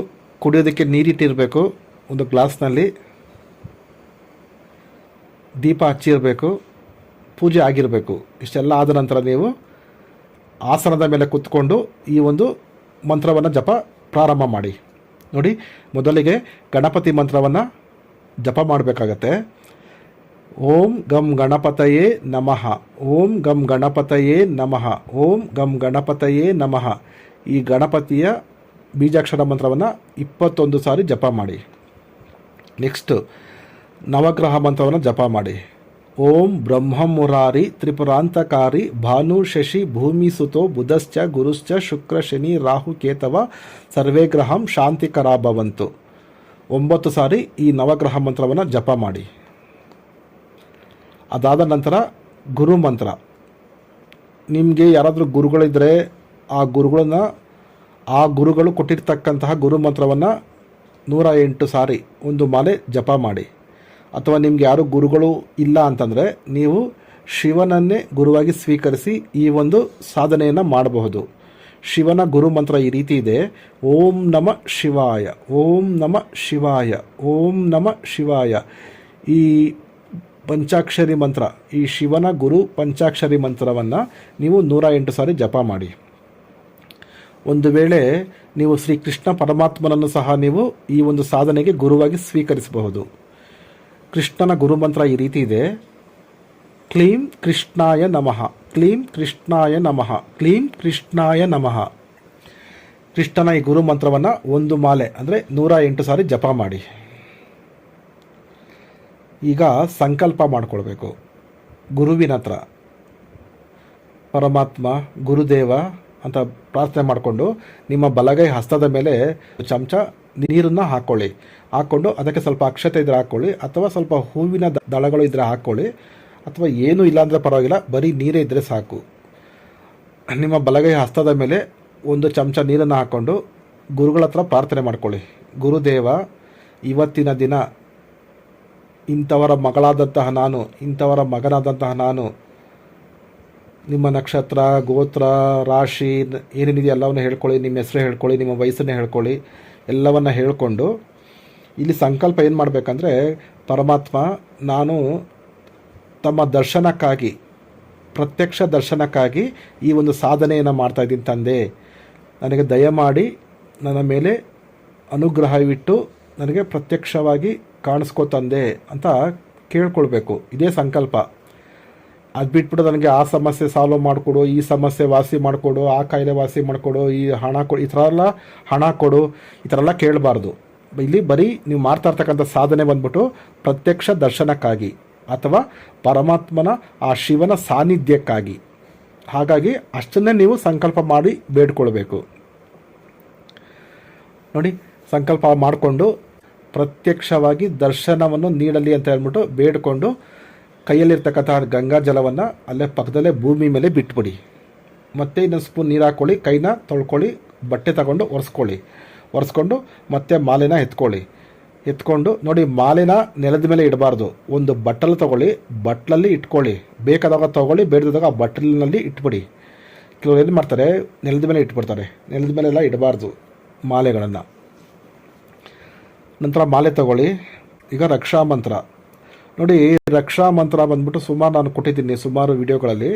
ಕುಡಿಯೋದಕ್ಕೆ ನೀರಿಟ್ಟಿರಬೇಕು, ಒಂದು ಗ್ಲಾಸ್ನಲ್ಲಿ ದೀಪ ಹಚ್ಚಿರಬೇಕು, ಪೂಜೆ ಆಗಿರಬೇಕು. ಇಷ್ಟೆಲ್ಲ ಆದ ನಂತರ ನೀವು ಆಸನದ ಮೇಲೆ ಕೂತ್ಕೊಂಡು ಈ ಒಂದು ಮಂತ್ರವನ್ನು ಜಪ ಪ್ರಾರಂಭ ಮಾಡಿ. ನೋಡಿ, ಮೊದಲಿಗೆ ಗಣಪತಿ ಮಂತ್ರವನ್ನು ಜಪ ಮಾಡಬೇಕಾಗತ್ತೆ. ಓಂ ಗಂ ಗಣಪತಯೇ ನಮಃ, ಓಂ ಗಂ ಗಣಪತಯೇ ನಮಃ, ಓಂ ಗಂ ಗಣಪತಯೇ ನಮಃ. ಈ ಗಣಪತಿಯ ಬೀಜಾಕ್ಷರ ಮಂತ್ರವನ್ನು 21 ಸಾರಿ ಜಪ ಮಾಡಿ. ನೆಕ್ಸ್ಟು ನವಗ್ರಹ ಮಂತ್ರವನ್ನು ಜಪ ಮಾಡಿ. ಓಂ ಬ್ರಹ್ಮ ಮುರಾರಿ ತ್ರಿಪುರಾಂತಕಾರಿ ಭಾನು ಶಶಿ ಭೂಮಿ ಸುತೋ ಬುಧಶ್ಚ ಗುರುಶ್ಚ ಶುಕ್ರ ಶನಿ ರಾಹು ಕೇತವ ಸರ್ವೇ ಗ್ರಹಂ ಶಾಂತಿಕರಾಭವಂತು. 9 ಸಾರಿ ಈ ನವಗ್ರಹ ಮಂತ್ರವನ್ನು ಜಪ ಮಾಡಿ. ಅದಾದ ನಂತರ ಗುರು ಮಂತ್ರ. ನಿಮಗೆ ಯಾರಾದರೂ ಗುರುಗಳಿದ್ದರೆ ಆ ಗುರುಗಳು ಕೊಟ್ಟಿರ್ತಕ್ಕಂತಹ ಗುರು ಮಂತ್ರವನ್ನು 108 ಸಾರಿ ಒಂದು ಮಾಲೆ ಜಪ ಮಾಡಿ. ಅಥವಾ ನಿಮ್ಗೆ ಯಾರು ಗುರುಗಳು ಇಲ್ಲ ಅಂತಂದರೆ ನೀವು ಶಿವನನ್ನೇ ಗುರುವಾಗಿ ಸ್ವೀಕರಿಸಿ ಈ ಒಂದು ಸಾಧನೆಯನ್ನು ಮಾಡಬಹುದು. ಶಿವನ ಗುರು ಮಂತ್ರ ಈ ರೀತಿ ಇದೆ: ಓಂ ನಮ ಶಿವಾಯ, ಓಂ ನಮ ಶಿವಾಯ, ಓಂ ನಮ ಶಿವಾಯ. ಈ ಪಂಚಾಕ್ಷರಿ ಮಂತ್ರ, ಈ ಶಿವನ ಗುರು ಪಂಚಾಕ್ಷರಿ ಮಂತ್ರವನ್ನು ನೀವು 108 ಸಾರಿ ಜಪ ಮಾಡಿ. ಒಂದು ವೇಳೆ ನೀವು ಶ್ರೀಕೃಷ್ಣ ಪರಮಾತ್ಮನನ್ನು ಸಹ ನೀವು ಈ ಒಂದು ಸಾಧನೆಗೆ ಗುರುವಾಗಿ ಸ್ವೀಕರಿಸಬಹುದು. ಕೃಷ್ಣನ ಗುರುಮಂತ್ರ ಈ ರೀತಿ ಇದೆ: ಕ್ಲೀಂ ಕೃಷ್ಣಾಯ ನಮಃ, ಕ್ಲೀಂ ಕೃಷ್ಣಾಯ ನಮಃ, ಕ್ಲೀಂ ಕೃಷ್ಣಾಯ ನಮಃ. ಕೃಷ್ಣನ ಈ ಗುರು ಮಂತ್ರವನ್ನು ಒಂದು ಮಾಲೆ ಅಂದರೆ 108 ಸಾರಿ ಜಪ ಮಾಡಿ. ಈಗ ಸಂಕಲ್ಪ ಮಾಡಿಕೊಳ್ಬೇಕು ಗುರುವಿನ ಹತ್ರ. ಪರಮಾತ್ಮ, ಗುರುದೇವ ಅಂತ ಪ್ರಾರ್ಥನೆ ಮಾಡಿಕೊಂಡು ನಿಮ್ಮ ಬಲಗೈ ಹಸ್ತದ ಮೇಲೆ ಚಮಚ ನೀರನ್ನು ಹಾಕ್ಕೊಂಡು ಅದಕ್ಕೆ ಸ್ವಲ್ಪ ಅಕ್ಷತೆ ಇದ್ರೆ ಹಾಕ್ಕೊಳ್ಳಿ, ಅಥವಾ ಸ್ವಲ್ಪ ಹೂವಿನ ದಳಗಳು ಇದ್ದರೆ ಹಾಕ್ಕೊಳ್ಳಿ, ಅಥವಾ ಏನೂ ಇಲ್ಲಾಂದರೆ ಪರವಾಗಿಲ್ಲ, ಬರೀ ನೀರೇ ಇದ್ದರೆ ಸಾಕು. ನಿಮ್ಮ ಬಲಗೈ ಹಸ್ತದ ಮೇಲೆ ಒಂದು ಚಮಚ ನೀರನ್ನು ಹಾಕ್ಕೊಂಡು ಗುರುಗಳ ಹತ್ರ ಪ್ರಾರ್ಥನೆ ಮಾಡ್ಕೊಳ್ಳಿ. ಗುರುದೇವ, ಇವತ್ತಿನ ದಿನ ಇಂಥವರ ಮಗಳಾದಂತಹ ನಾನು, ಇಂಥವರ ಮಗನಾದಂತಹ ನಾನು, ನಿಮ್ಮ ನಕ್ಷತ್ರ, ಗೋತ್ರ, ರಾಶಿ ಏನೇನಿದೆಯೋ ಎಲ್ಲವನ್ನು ಹೇಳ್ಕೊಳ್ಳಿ, ನಿಮ್ಮ ಹೆಸರು ಹೇಳ್ಕೊಳ್ಳಿ, ನಿಮ್ಮ ವಯಸ್ಸನ್ನೇ ಹೇಳ್ಕೊಳ್ಳಿ, ಎಲ್ಲವನ್ನು ಹೇಳಿಕೊಂಡು ಇಲ್ಲಿ ಸಂಕಲ್ಪ ಏನು ಮಾಡಬೇಕಂದ್ರೆ, ಪರಮಾತ್ಮ, ನಾನು ತಮ್ಮ ದರ್ಶನಕ್ಕಾಗಿ, ಪ್ರತ್ಯಕ್ಷ ದರ್ಶನಕ್ಕಾಗಿ ಈ ಒಂದು ಸಾಧನೆಯನ್ನು ಮಾಡ್ತಾಯಿದ್ದೀನಿ ತಂದೆ. ನನಗೆ ದಯಮಾಡಿ ನನ್ನ ಮೇಲೆ ಅನುಗ್ರಹವಿಟ್ಟು ನನಗೆ ಪ್ರತ್ಯಕ್ಷವಾಗಿ ಕಾಣಿಸ್ಕೋ ತಂದೆ ಅಂತ ಕೇಳ್ಕೊಳ್ಬೇಕು. ಇದೇ ಸಂಕಲ್ಪ. ಅದು ಬಿಟ್ಬಿಟ್ಟು ನನಗೆ ಆ ಸಮಸ್ಯೆ ಸಾಲ್ವ್ ಮಾಡಿಕೊಡು, ಈ ಸಮಸ್ಯೆ ವಾಸಿ ಮಾಡಿಕೊಡು, ಆ ಕಾಯಿಲೆ ವಾಸಿ ಮಾಡಿಕೊಡು, ಈ ಹಣ ಕೊಡು, ಈ ಥರ ಎಲ್ಲ ಹಣ ಕೊಡು, ಈ ಥರ ಎಲ್ಲ ಕೇಳಬಾರ್ದು. ಇಲ್ಲಿ ಬರೀ ನೀವು ಮಾಡ್ತಾ ಇರ್ತಕ್ಕಂಥ ಸಾಧನೆ ಬಂದ್ಬಿಟ್ಟು ಪ್ರತ್ಯಕ್ಷ ದರ್ಶನಕ್ಕಾಗಿ ಅಥವಾ ಪರಮಾತ್ಮನ ಆ ಶಿವನ ಸಾನ್ನಿಧ್ಯಕ್ಕಾಗಿ. ಹಾಗಾಗಿ ಅಷ್ಟನ್ನೇ ನೀವು ಸಂಕಲ್ಪ ಮಾಡಿ ಬೇಡ್ಕೊಳ್ಬೇಕು. ನೋಡಿ, ಸಂಕಲ್ಪ ಮಾಡಿಕೊಂಡು ಪ್ರತ್ಯಕ್ಷವಾಗಿ ದರ್ಶನವನ್ನು ನೀಡಲಿ ಅಂತ ಹೇಳ್ಬಿಟ್ಟು ಬೇಡಿಕೊಂಡು ಕೈಯಲ್ಲಿರ್ತಕ್ಕಂಥ ಗಂಗಾ ಜಲವನ್ನು ಅಲ್ಲೇ ಪಕ್ಕದಲ್ಲೇ ಭೂಮಿ ಮೇಲೆ ಬಿಟ್ಬಿಡಿ. ಮತ್ತೆ ಇನ್ನೊಂದು ಸ್ಪೂನ್ ನೀರು ಹಾಕ್ಕೊಳ್ಳಿ, ಕೈನ ತೊಳ್ಕೊಳ್ಳಿ, ಬಟ್ಟೆ ತಗೊಂಡು ಒರೆಸ್ಕೊಂಡು ಮತ್ತೆ ಮಾಲೆನ ಎತ್ಕೊಂಡು ನೋಡಿ, ಮಾಲೆನ ನೆಲದ ಮೇಲೆ ಇಡಬಾರ್ದು. ಒಂದು ಬಟ್ಟಲು ತೊಗೊಳ್ಳಿ, ಬಟ್ಲಲ್ಲಿ ಇಟ್ಕೊಳ್ಳಿ, ಬೇಕಾದಾಗ ತೊಗೊಳ್ಳಿ, ಬೇಡದಾಗ ಆ ಬಟ್ಟಲಿನಲ್ಲಿ ಇಟ್ಬಿಡಿ. ಕೆಲವರು ಏನು ಮಾಡ್ತಾರೆ, ನೆಲದ ಮೇಲೆ ಇಟ್ಬಿಡ್ತಾರೆ. ನೆಲದ ಮೇಲೆಲ್ಲ ಇಡಬಾರ್ದು ಮಾಲೆಗಳನ್ನು. ನಂತರ ಮಾಲೆ ತಗೊಳ್ಳಿ. ಈಗ ರಕ್ಷಾ ಮಂತ್ರ ನೋಡಿ, ರಕ್ಷಾ ಮಂತ್ರ ಬಂದ್ಬಿಟ್ಟು ಸುಮಾರು ನಾನು ಕೊಟ್ಟಿದ್ದೀನಿ ಸುಮಾರು ವಿಡಿಯೋಗಳಲ್ಲಿ.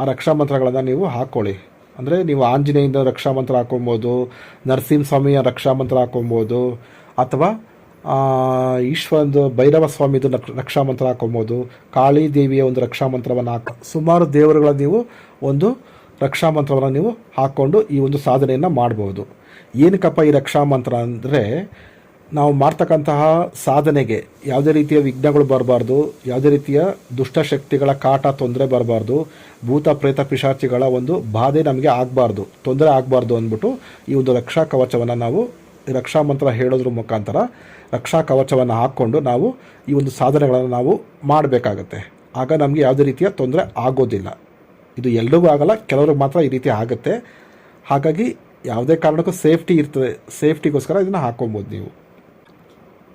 ಆ ರಕ್ಷಾ ಮಂತ್ರಗಳನ್ನು ನೀವು ಹಾಕ್ಕೊಳ್ಳಿ. ಅಂದರೆ ನೀವು ಆಂಜನೇಯಿಂದ ರಕ್ಷಾ ಮಂತ್ರ ಹಾಕೊಬೋದು, ನರಸಿಂಹಸ್ವಾಮಿಯ ರಕ್ಷಾ ಮಂತ್ರ ಹಾಕೊಬೋದು, ಅಥವಾ ಈಶ್ವರದು ಭೈರವ ಸ್ವಾಮಿದು ರಕ್ಷಾ ಮಂತ್ರ ಹಾಕೊಬೋದು, ಕಾಳಿ ದೇವಿಯ ಒಂದು ರಕ್ಷಾ ಮಂತ್ರವನ್ನು ಸುಮಾರು ದೇವರುಗಳ ನೀವು ಒಂದು ರಕ್ಷಾ ಮಂತ್ರವನ್ನು ನೀವು ಹಾಕ್ಕೊಂಡು ಈ ಒಂದು ಸಾಧನೆಯನ್ನು ಮಾಡ್ಬೋದು. ಏನಕ್ಕಪ್ಪ ಈ ರಕ್ಷಾ ಮಂತ್ರ ಅಂದರೆ, ನಾವು ಮಾಡ್ತಕ್ಕಂತಹ ಸಾಧನೆಗೆ ಯಾವುದೇ ರೀತಿಯ ವಿಘ್ನಗಳು ಬರಬಾರ್ದು, ಯಾವುದೇ ರೀತಿಯ ದುಷ್ಟಶಕ್ತಿಗಳ ಕಾಟ ತೊಂದರೆ ಬರಬಾರ್ದು, ಭೂತ ಪ್ರೇತ ಪಿಶಾಚಿಗಳ ಒಂದು ಬಾಧೆ ನಮಗೆ ಆಗಬಾರ್ದು, ತೊಂದರೆ ಆಗಬಾರ್ದು ಅಂದ್ಬಿಟ್ಟು ಈ ಒಂದು ರಕ್ಷಾ ಕವಚವನ್ನು ನಾವು ರಕ್ಷಾ ಮಂತ್ರ ಹೇಳೋದ್ರ ಮುಖಾಂತರ ರಕ್ಷಾ ಕವಚವನ್ನು ಹಾಕ್ಕೊಂಡು ನಾವು ಈ ಒಂದು ಸಾಧನೆಗಳನ್ನು ನಾವು ಮಾಡಬೇಕಾಗತ್ತೆ. ಆಗ ನಮಗೆ ಯಾವುದೇ ರೀತಿಯ ತೊಂದರೆ ಆಗೋದಿಲ್ಲ. ಇದು ಎಲ್ರಿಗೂ ಆಗಲ್ಲ, ಕೆಲವ್ರಿಗೆ ಮಾತ್ರ ಈ ರೀತಿ ಆಗುತ್ತೆ. ಹಾಗಾಗಿ ಯಾವುದೇ ಕಾರಣಕ್ಕೂ ಸೇಫ್ಟಿ ಇರ್ತದೆ, ಸೇಫ್ಟಿಗೋಸ್ಕರ ಇದನ್ನು ಹಾಕ್ಕೊಬೋದು ನೀವು.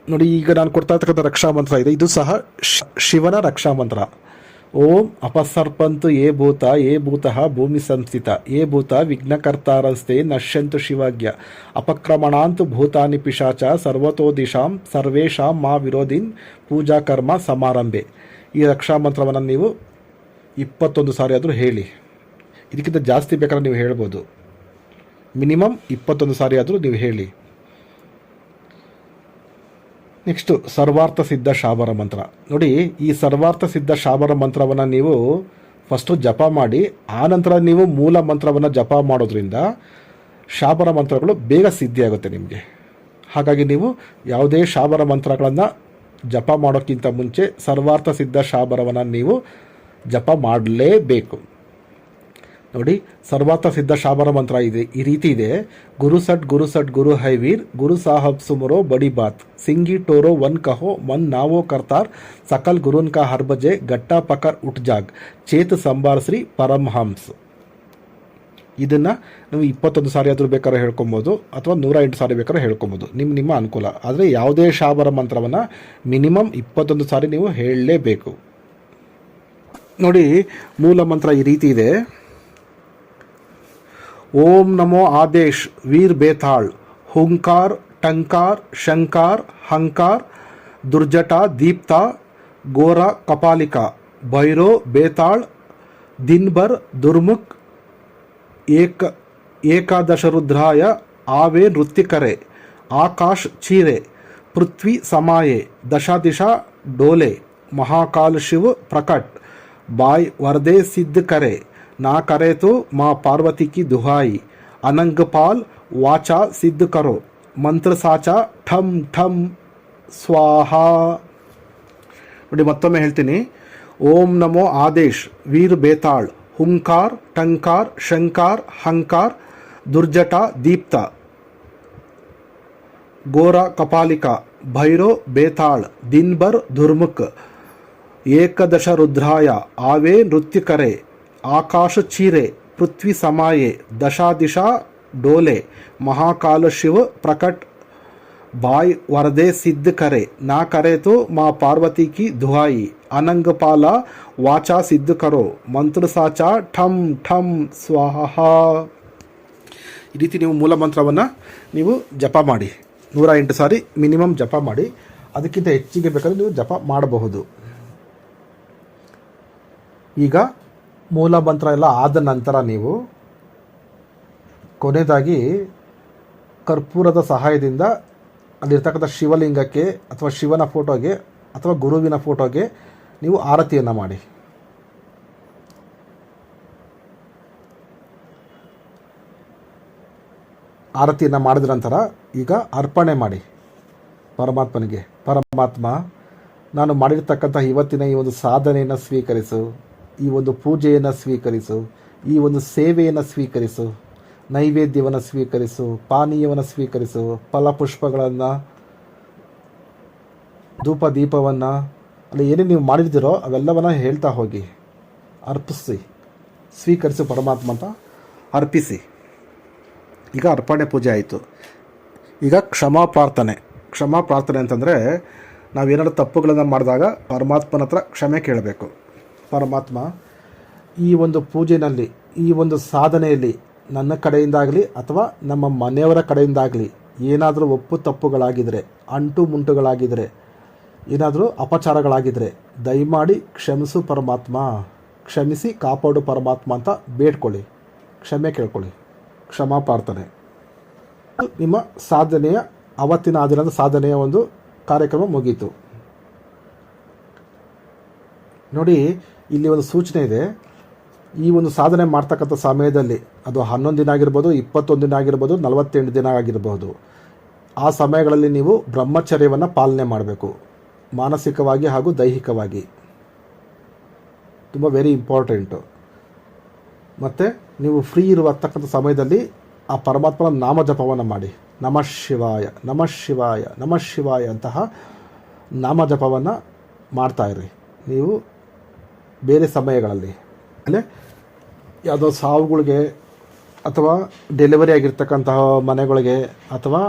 ನೋಡಿ, ಈಗ ನಾನು ಕೊಡ್ತಾ ಇರ್ತಕ್ಕಂಥ ರಕ್ಷಾ ಮಂತ್ರ ಇದೆ, ಇದು ಸಹ ಶಿವನ ರಕ್ಷಾ ಮಂತ್ರ. ಓಂ ಅಪಸರ್ಪಂತು ಯೇ ಭೂತಃ ಭೂಮಿ ಸಂಸ್ಥಿತ ಯೇ ಭೂತ ವಿಘ್ನಕರ್ತಾರಸ್ತೆ ನಶ್ಯಂತು ಶಿವಾಜ್ಞ ಅಪಕ್ರಮಣಾಂತು ಭೂತಾನಿ ಪಿಶಾಚ ಸರ್ವತೋ ದಿಶಾಂ ಸರ್ವೇಶಾಂ ಮಾ ವಿರೋಧಿನ್ ಪೂಜಾ ಕರ್ಮ ಸಮಾರಂಭೆ. ಈ ರಕ್ಷಾ ಮಂತ್ರವನ್ನು ನೀವು 21 ಸಾರಿ ಆದರೂ ಹೇಳಿ. ಇದಕ್ಕಿಂತ ಜಾಸ್ತಿ ಬೇಕಾದ್ರೆ ನೀವು ಹೇಳ್ಬೋದು. ಮಿನಿಮಮ್ 21 ಸಾರಿ ಆದರೂ ನೀವು ಹೇಳಿ. ನೆಕ್ಸ್ಟು ಸರ್ವಾರ್ಥ ಸಿದ್ಧ ಶಾಬರ ಮಂತ್ರ. ನೋಡಿ, ಈ ಸರ್ವಾರ್ಥ ಸಿದ್ಧ ಶಾಬರ ಮಂತ್ರವನ್ನು ನೀವು ಫಸ್ಟು ಜಪ ಮಾಡಿ, ಆನಂತರ ನೀವು ಮೂಲ ಮಂತ್ರವನ್ನು ಜಪ ಮಾಡೋದ್ರಿಂದ ಶಾಬರ ಮಂತ್ರಗಳು ಬೇಗ ಸಿದ್ಧಿಯಾಗುತ್ತೆ ನಿಮಗೆ. ಹಾಗಾಗಿ ನೀವು ಯಾವುದೇ ಶಾಬರ ಮಂತ್ರಗಳನ್ನು ಜಪ ಮಾಡೋಕ್ಕಿಂತ ಮುಂಚೆ ಸರ್ವಾರ್ಥ ಸಿದ್ಧ ಶಾಬರವನ್ನು ನೀವು ಜಪ ಮಾಡಲೇಬೇಕು. ನೋಡಿ, ಸರ್ವಾರ್ಥ ಸಿದ್ಧ ಶಾಬರ ಮಂತ್ರ ಇದೆ, ಈ ರೀತಿ ಇದೆ. ಗುರು ಸಟ್ ಗುರು ಹೈವೀರ್ ಗುರು ಸಾಹಬ್ ಸುಮರೋ ಬಡಿ ಬಾತ್ ಸಿಂಗಿ ಟೋರೋ ಒನ್ ಕಹೋ ಮನ್ ನಾವೋ ಕರ್ತಾರ್ ಸಕಲ್ ಗುರುನ್ ಕಾ ಹರ್ಬಜೆ ಗಟ್ಟಾ ಪಕರ್ ಉಟ್ ಜಾಗ್ ಚೇತ್ ಸಂಬಾರ್ಶ್ರೀ ಪರಮಹಂಸ್. ಇದನ್ನು ನೀವು 21 ಸಾರಿ ಆದರೂ ಬೇಕಾದ್ರೆ ಹೇಳ್ಕೊಬೋದು, ಅಥವಾ 108 ಸಾರಿ ಬೇಕಾದ್ರೆ ಹೇಳ್ಕೊಬೋದು, ನಿಮ್ಮ ಅನುಕೂಲ. ಆದರೆ ಯಾವುದೇ ಶಾಬರ ಮಂತ್ರವನ್ನು ಮಿನಿಮಮ್ 21 ಸಾರಿ ನೀವು ಹೇಳಲೇಬೇಕು. ನೋಡಿ, ಮೂಲ ಮಂತ್ರ ಈ ರೀತಿ ಇದೆ. ಓಂ ನಮೋ ಆದೇಶ್ ವೀರ್ ಬೇತಾಳ್ ಹುಂಕಾರ ಟಂಕಾರ ಶಂಕಾರ ಹಂಕಾರ ದುರ್ಜಟ ದೀಪ್ತ ಗೋರ ಕಪಾಲಿಕ ಭೈರೋ ಬೇತಾಳ್ ದಿನ್ಭರ್ ದುರ್ಮುಖ್ ಏಕಾದಶ ರುದ್ರಾಯ ಆವೆ ನೃತ್ಯಕರೆ ಆಕಾಶ್ ಚೀರೆ ಪೃಥ್ವಿ ಸಮಾಯೆ ದಶಾ ದಿಶಾ ಡೋಲೆ ಮಹಾಕಾಲ್ ಶಿವ ಪ್ರಕಟ್ ಬಾಯ್ ವರದೆ ಸಿದ್ಧ करे ना करे तो माँ पार्वती की दुहाई अनंगपाल वाचा सिद्ध करो मंत्र साचा ठम ठम स्वाहा. ನೋಡಿ, ಮತ್ತೊಮ್ಮೆ ಹೇಳ್ತೀನಿ. ಓಂ ನಮೋ ಆದೇಶ್ ವೀರ್ ಬೇತಾಳ್ ಹುಂಕಾರ ಟಂಕಾರ ಶಂಕಾರ ಹಂಕಾರ ದುರ್ಜಟ ದೀಪ್ತ ಗೋರ ಕಪಾಲಿಕ ಭೈರೋ ಬೇತಾಳ್ ದಿನ್ಭರ್ ದುರ್ಮುಖ್ ಏಕದಶ ರುದ್ರಾಯ ಆವೆ ನೃತ್ಯ करे आकाश चीरे पृथ्वी समाये दशा दिशा डोले महाकाल शिव प्रकट बाय वरदे सिद्ध करे ना करे तो माँ पार्वती की दुहाई अनंगपाला वाचा सिद्ध करो मंत्र साचा ठम ठम स्वाहा. ಈ ರೀತಿ ನೀವು ಮೂಲ ಮಂತ್ರವನ್ನು ನೀವು ಜಪ ಮಾಡಿ 108 ಸಾರಿ ಮಿನಿಮಮ್ ಜಪ ಮಾಡಿ. ಅದಕ್ಕಿಂತ ಹೆಚ್ಚಿಗೆ ಬೇಕಾದ್ರೆ ನೀವು ಜಪ ಮಾಡಬಹುದು. ಈಗ ಮೂಲ ಮಂತ್ರ ಎಲ್ಲ ಆದ ನಂತರ ನೀವು ಕೊನೆಯದಾಗಿ ಕರ್ಪೂರದ ಸಹಾಯದಿಂದ ಅಲ್ಲಿರ್ತಕ್ಕಂಥ ಶಿವಲಿಂಗಕ್ಕೆ ಅಥವಾ ಶಿವನ ಫೋಟೋಗೆ ಅಥವಾ ಗುರುವಿನ ಫೋಟೋಗೆ ನೀವು ಆರತಿಯನ್ನು ಮಾಡಿ. ಆರತಿಯನ್ನು ಮಾಡಿದ ನಂತರ ಈಗ ಅರ್ಪಣೆ ಮಾಡಿ ಪರಮಾತ್ಮನಿಗೆ. ಪರಮಾತ್ಮ, ನಾನು ಮಾಡಿರ್ತಕ್ಕಂಥ ಇವತ್ತಿನ ಈ ಒಂದು ಸಾಧನೆಯನ್ನು ಸ್ವೀಕರಿಸು, ಈ ಒಂದು ಪೂಜೆಯನ್ನು ಸ್ವೀಕರಿಸು, ಈ ಒಂದು ಸೇವೆಯನ್ನು ಸ್ವೀಕರಿಸು, ನೈವೇದ್ಯವನ್ನು ಸ್ವೀಕರಿಸು, ಪಾನೀಯವನ್ನು ಸ್ವೀಕರಿಸು, ಫಲಪುಷ್ಪಗಳನ್ನು, ಧೂಪ ದೀಪವನ್ನು, ಅಲ್ಲಿ ಏನೇ ನೀವು ಮಾಡಿರ್ತೀರೋ ಅವೆಲ್ಲವನ್ನು ಹೇಳ್ತಾ ಹೋಗಿ ಅರ್ಪಿಸಿ, ಸ್ವೀಕರಿಸು ಪರಮಾತ್ಮ ಅಂತ ಅರ್ಪಿಸಿ. ಈಗ ಅರ್ಪಣೆ ಪೂಜೆ ಆಯಿತು. ಈಗ ಕ್ಷಮಾ ಪ್ರಾರ್ಥನೆ ಅಂತಂದರೆ ನಾವೇನಾದ್ರು ತಪ್ಪುಗಳನ್ನು ಮಾಡಿದಾಗ ಪರಮಾತ್ಮನ ಹತ್ರ ಕ್ಷಮೆ ಕೇಳಬೇಕು. ಪರಮಾತ್ಮ, ಈ ಒಂದು ಪೂಜೆಯಲ್ಲಿ, ಈ ಒಂದು ಸಾಧನೆಯಲ್ಲಿ ನನ್ನ ಕಡೆಯಿಂದಾಗಲಿ ಅಥವಾ ನಮ್ಮ ಮನೆಯವರ ಕಡೆಯಿಂದಾಗಲಿ ಏನಾದರೂ ಒಪ್ಪು ತಪ್ಪುಗಳಾಗಿದ್ದರೆ, ಅಂಟು ಮುಂಟುಗಳಾಗಿದ್ದರೆ, ಏನಾದರೂ ಅಪಚಾರಗಳಾಗಿದ್ದರೆ ದಯಮಾಡಿ ಕ್ಷಮಿಸು ಪರಮಾತ್ಮ, ಕ್ಷಮಿಸಿ ಕಾಪಾಡು ಪರಮಾತ್ಮ ಅಂತ ಬೇಡ್ಕೊಳ್ಳಿ, ಕ್ಷಮೆ ಕೇಳ್ಕೊಳ್ಳಿ. ಕ್ಷಮಾ ಪ್ರಾರ್ಥನೆ ನಿಮ್ಮ ಸಾಧನೆಯ ಅವತ್ತಿನ ಆ ದಿನದ ಸಾಧನೆಯ ಒಂದು ಕಾರ್ಯಕ್ರಮ ಮುಗೀತು. ನೋಡಿ, ಇಲ್ಲಿ ಒಂದು ಸೂಚನೆ ಇದೆ. ಈ ಒಂದು ಸಾಧನೆ ಮಾಡ್ತಕ್ಕಂಥ ಸಮಯದಲ್ಲಿ ಅದು 11 ದಿನ ಆಗಿರ್ಬೋದು, 21 ದಿನ ಆಗಿರ್ಬೋದು, 48 ದಿನ ಆಗಿರ್ಬೋದು, ಆ ಸಮಯಗಳಲ್ಲಿ ನೀವು ಬ್ರಹ್ಮಚರ್ಯವನ್ನು ಪಾಲನೆ ಮಾಡಬೇಕು, ಮಾನಸಿಕವಾಗಿ ಹಾಗೂ ದೈಹಿಕವಾಗಿ. ತುಂಬ ವೆರಿ ಇಂಪಾರ್ಟೆಂಟು. ಮತ್ತು ನೀವು ಫ್ರೀ ಇರುವತಕ್ಕಂಥ ಸಮಯದಲ್ಲಿ ಆ ಪರಮಾತ್ಮನ ನಾಮ ಜಪವನ್ನು ಮಾಡಿ. ನಮಃ ಶಿವಾಯ, ನಮಃ ಶಿವಾಯ, ನಮಃ ಶಿವಾಯ ಅಂತಹ ನಾಮ ಜಪವನ್ನು ಮಾಡ್ತಾಯಿರಿ ನೀವು ಬೇರೆ ಸಮಯಗಳಲ್ಲಿ. ಆಮೇಲೆ ಯಾವುದೋ ಸಾವುಗಳಿಗೆ ಅಥವಾ ಡೆಲಿವರಿ ಆಗಿರ್ತಕ್ಕಂತಹ ಮನೆಗಳಿಗೆ ಅಥವಾ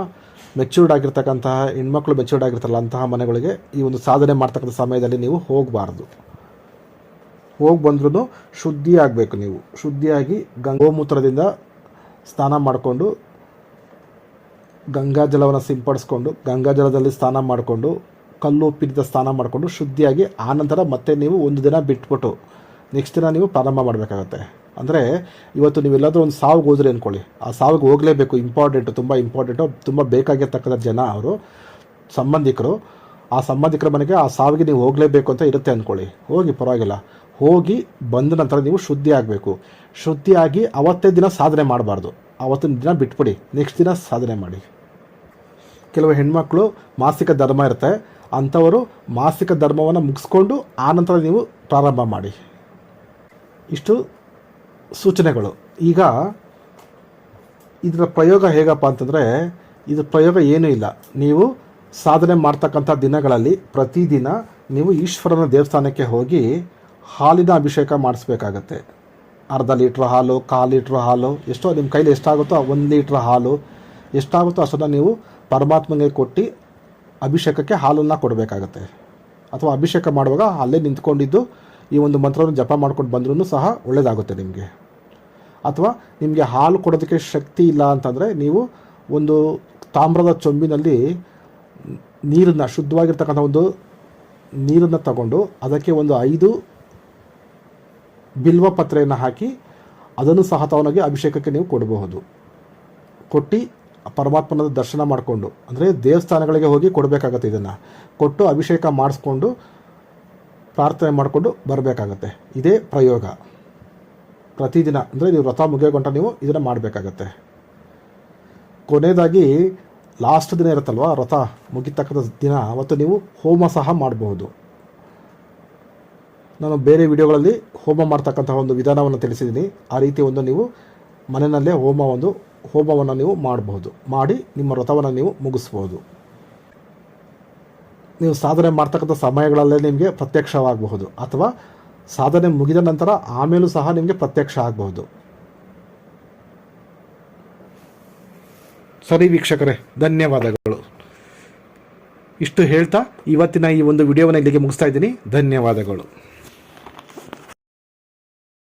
ಮೆಚ್ಯೂರ್ಡ್ ಆಗಿರ್ತಕ್ಕಂತಹ ಹೆಣ್ಮಕ್ಳು ಮೆಚ್ಯೂರ್ಡ್ ಆಗಿರ್ತಾರಲ್ಲ ಅಂತಹ ಮನೆಗಳಿಗೆ ಈ ಒಂದು ಸಾಧನೆ ಮಾಡ್ತಕ್ಕಂಥ ಸಮಯದಲ್ಲಿ ನೀವು ಹೋಗಬಾರ್ದು. ಹೋಗಿ ಬಂದ್ರೂ ಶುದ್ಧಿಯಾಗಬೇಕು. ನೀವು ಶುದ್ಧಿಯಾಗಿ ಗೋಮೂತ್ರದಿಂದ ಸ್ನಾನ ಮಾಡಿಕೊಂಡು, ಗಂಗಾಜಲವನ್ನು ಸಿಂಪಡಿಸ್ಕೊಂಡು, ಗಂಗಾಜಲದಲ್ಲಿ ಸ್ನಾನ ಮಾಡಿಕೊಂಡು, ಕಲ್ಲು ಉಪ್ಪಿನಿಂದ ಸ್ನಾನ ಮಾಡಿಕೊಂಡು ಶುದ್ಧಿಯಾಗಿ ಆನಂತರ ಮತ್ತೆ ನೀವು ಒಂದು ದಿನ ಬಿಟ್ಬಿಟ್ಟು ನೆಕ್ಸ್ಟ್ ದಿನ ನೀವು ಪ್ರಾರಂಭ ಮಾಡಬೇಕಾಗತ್ತೆ. ಅಂದರೆ ಇವತ್ತು ನೀವೆಲ್ಲಾದರೂ ಒಂದು ಸಾವಿಗೆ ಹೋದ್ರಿ ಅಂದ್ಕೊಳ್ಳಿ, ಆ ಸಾವಿಗೆ ಹೋಗಲೇಬೇಕು, ಇಂಪಾರ್ಟೆಂಟು, ತುಂಬ ಇಂಪಾರ್ಟೆಂಟು, ತುಂಬ ಬೇಕಾಗಿರ್ತಕ್ಕಂಥ ಜನ ಅವರು ಸಂಬಂಧಿಕರು. ಆ ಸಂಬಂಧಿಕರ ಮನೆಗೆ ಆ ಸಾವಿಗೆ ನೀವು ಹೋಗಲೇಬೇಕು ಅಂತ ಇರುತ್ತೆ ಅಂದ್ಕೊಳ್ಳಿ, ಹೋಗಿ ಪರವಾಗಿಲ್ಲ. ಹೋಗಿ ಬಂದ ನಂತರ ನೀವು ಶುದ್ಧಿ ಆಗಬೇಕು. ಶುದ್ಧಿಯಾಗಿ ಅವತ್ತೇ ದಿನ ಸಾಧನೆ ಮಾಡಬಾರ್ದು, ಅವತ್ತಿನ ದಿನ ಬಿಟ್ಬಿಡಿ, ನೆಕ್ಸ್ಟ್ ದಿನ ಸಾಧನೆ ಮಾಡಿ. ಕೆಲವು ಹೆಣ್ಮಕ್ಳು ಮಾಸಿಕ ಧರ್ಮ ಇರುತ್ತೆ, ಅಂಥವರು ಮಾಸಿಕ ಧರ್ಮವನ್ನು ಮುಗಿಸ್ಕೊಂಡು ಆನಂತರ ನೀವು ಪ್ರಾರಂಭ ಮಾಡಿ. ಇಷ್ಟು ಸೂಚನೆಗಳು. ಈಗ ಇದರ ಪ್ರಯೋಗ ಹೇಗಪ್ಪ ಅಂತಂದರೆ, ಇದರ ಪ್ರಯೋಗ ಏನೂ ಇಲ್ಲ. ನೀವು ಸಾಧನೆ ಮಾಡ್ತಕ್ಕಂಥ ದಿನಗಳಲ್ಲಿ ಪ್ರತಿದಿನ ನೀವು ಈಶ್ವರನ ದೇವಸ್ಥಾನಕ್ಕೆ ಹೋಗಿ ಹಾಲಿನ ಅಭಿಷೇಕ ಮಾಡಿಸ್ಬೇಕಾಗತ್ತೆ. ಅರ್ಧ ಲೀಟ್ರ್ ಹಾಲು, 1/4 ಲೀಟ್ರ್ ಹಾಲು, ಎಷ್ಟೋ ನಿಮ್ಮ ಕೈಲಿ ಎಷ್ಟಾಗುತ್ತೋ 1 ಲೀಟ್ರ್ ಹಾಲು ಎಷ್ಟಾಗುತ್ತೋ ಅಷ್ಟನ್ನು ನೀವು ಪರಮಾತ್ಮನಿಗೆ ಕೊಟ್ಟು ಅಭಿಷೇಕಕ್ಕೆ ಹಾಲನ್ನು ಕೊಡಬೇಕಾಗತ್ತೆ. ಅಥವಾ ಅಭಿಷೇಕ ಮಾಡುವಾಗ ಅಲ್ಲೇ ನಿಂತ್ಕೊಂಡಿದ್ದು ಈ ಒಂದು ಮಂತ್ರವನ್ನು ಜಪ ಮಾಡ್ಕೊಂಡು ಬಂದ್ರೂ ಸಹ ಒಳ್ಳೆಯದಾಗುತ್ತೆ ನಿಮಗೆ. ಅಥವಾ ನಿಮಗೆ ಹಾಲು ಕೊಡೋದಕ್ಕೆ ಶಕ್ತಿ ಇಲ್ಲ ಅಂತಂದರೆ ನೀವು ಒಂದು ತಾಮ್ರದ ಚೊಂಬಿನಲ್ಲಿ ನೀರನ್ನು, ಶುದ್ಧವಾಗಿರ್ತಕ್ಕಂಥ ಒಂದು ನೀರನ್ನು ತಗೊಂಡು ಅದಕ್ಕೆ ಒಂದು 5 ಬಿಲ್ವ ಪತ್ರೆಯನ್ನು ಹಾಕಿ ಅದನ್ನು ಸಹ ತವನಾಗಿ ಅಭಿಷೇಕಕ್ಕೆ ನೀವು ಕೊಡಬಹುದು. ಕೊಟ್ಟು ಪರಮಾತ್ಮನ ದರ್ಶನ ಮಾಡಿಕೊಂಡು, ಅಂದರೆ ದೇವಸ್ಥಾನಗಳಿಗೆ ಹೋಗಿ ಕೊಡಬೇಕಾಗತ್ತೆ. ಇದನ್ನು ಕೊಟ್ಟು ಅಭಿಷೇಕ ಮಾಡಿಸ್ಕೊಂಡು ಪ್ರಾರ್ಥನೆ ಮಾಡಿಕೊಂಡು ಬರಬೇಕಾಗತ್ತೆ. ಇದೇ ಪ್ರಯೋಗ. ಪ್ರತಿದಿನ ಅಂದರೆ ನೀವು ವ್ರತ ಮುಗಿಯೋಗಂಟ ನೀವು ಇದನ್ನು ಮಾಡಬೇಕಾಗತ್ತೆ. ಕೊನೆಯದಾಗಿ ಲಾಸ್ಟ್ ದಿನ ಇರುತ್ತಲ್ವ, ವ್ರತ ಮುಗಿತಕ್ಕಂಥ ದಿನ, ಅವತ್ತು ನೀವು ಹೋಮ ಸಹ ಮಾಡಬಹುದು. ನಾನು ಬೇರೆ ವಿಡಿಯೋಗಳಲ್ಲಿ ಹೋಮ ಮಾಡ್ತಕ್ಕಂಥ ಒಂದು ವಿಧಾನವನ್ನು ತಿಳಿಸಿದ್ದೀನಿ. ಆ ರೀತಿ ಒಂದು ನೀವು ಮನೆಯಲ್ಲೇ ಹೋಮವನ್ನು ನೀವು ಮಾಡಬಹುದು. ಮಾಡಿ ನಿಮ್ಮ ವ್ರತವನ್ನು ನೀವು ಮುಗಿಸ್ಬೋದು. ನೀವು ಸಾಧನೆ ಮಾಡ್ತಕ್ಕಂಥ ಸಮಯಗಳಲ್ಲೇ ನಿಮಗೆ ಪ್ರತ್ಯಕ್ಷವಾಗಬಹುದು, ಅಥವಾ ಸಾಧನೆ ಮುಗಿದ ನಂತರ ಆಮೇಲೂ ಸಹ ನಿಮಗೆ ಪ್ರತ್ಯಕ್ಷ ಆಗಬಹುದು. ಸರಿ ವೀಕ್ಷಕರೇ, ಧನ್ಯವಾದಗಳು. ಇಷ್ಟು ಹೇಳ್ತಾ ಇವತ್ತಿನ ಈ ಒಂದು ವಿಡಿಯೋವನ್ನು ಇಲ್ಲಿಗೆ ಮುಗಿಸ್ತಾ ಇದ್ದೀನಿ. ಧನ್ಯವಾದಗಳು.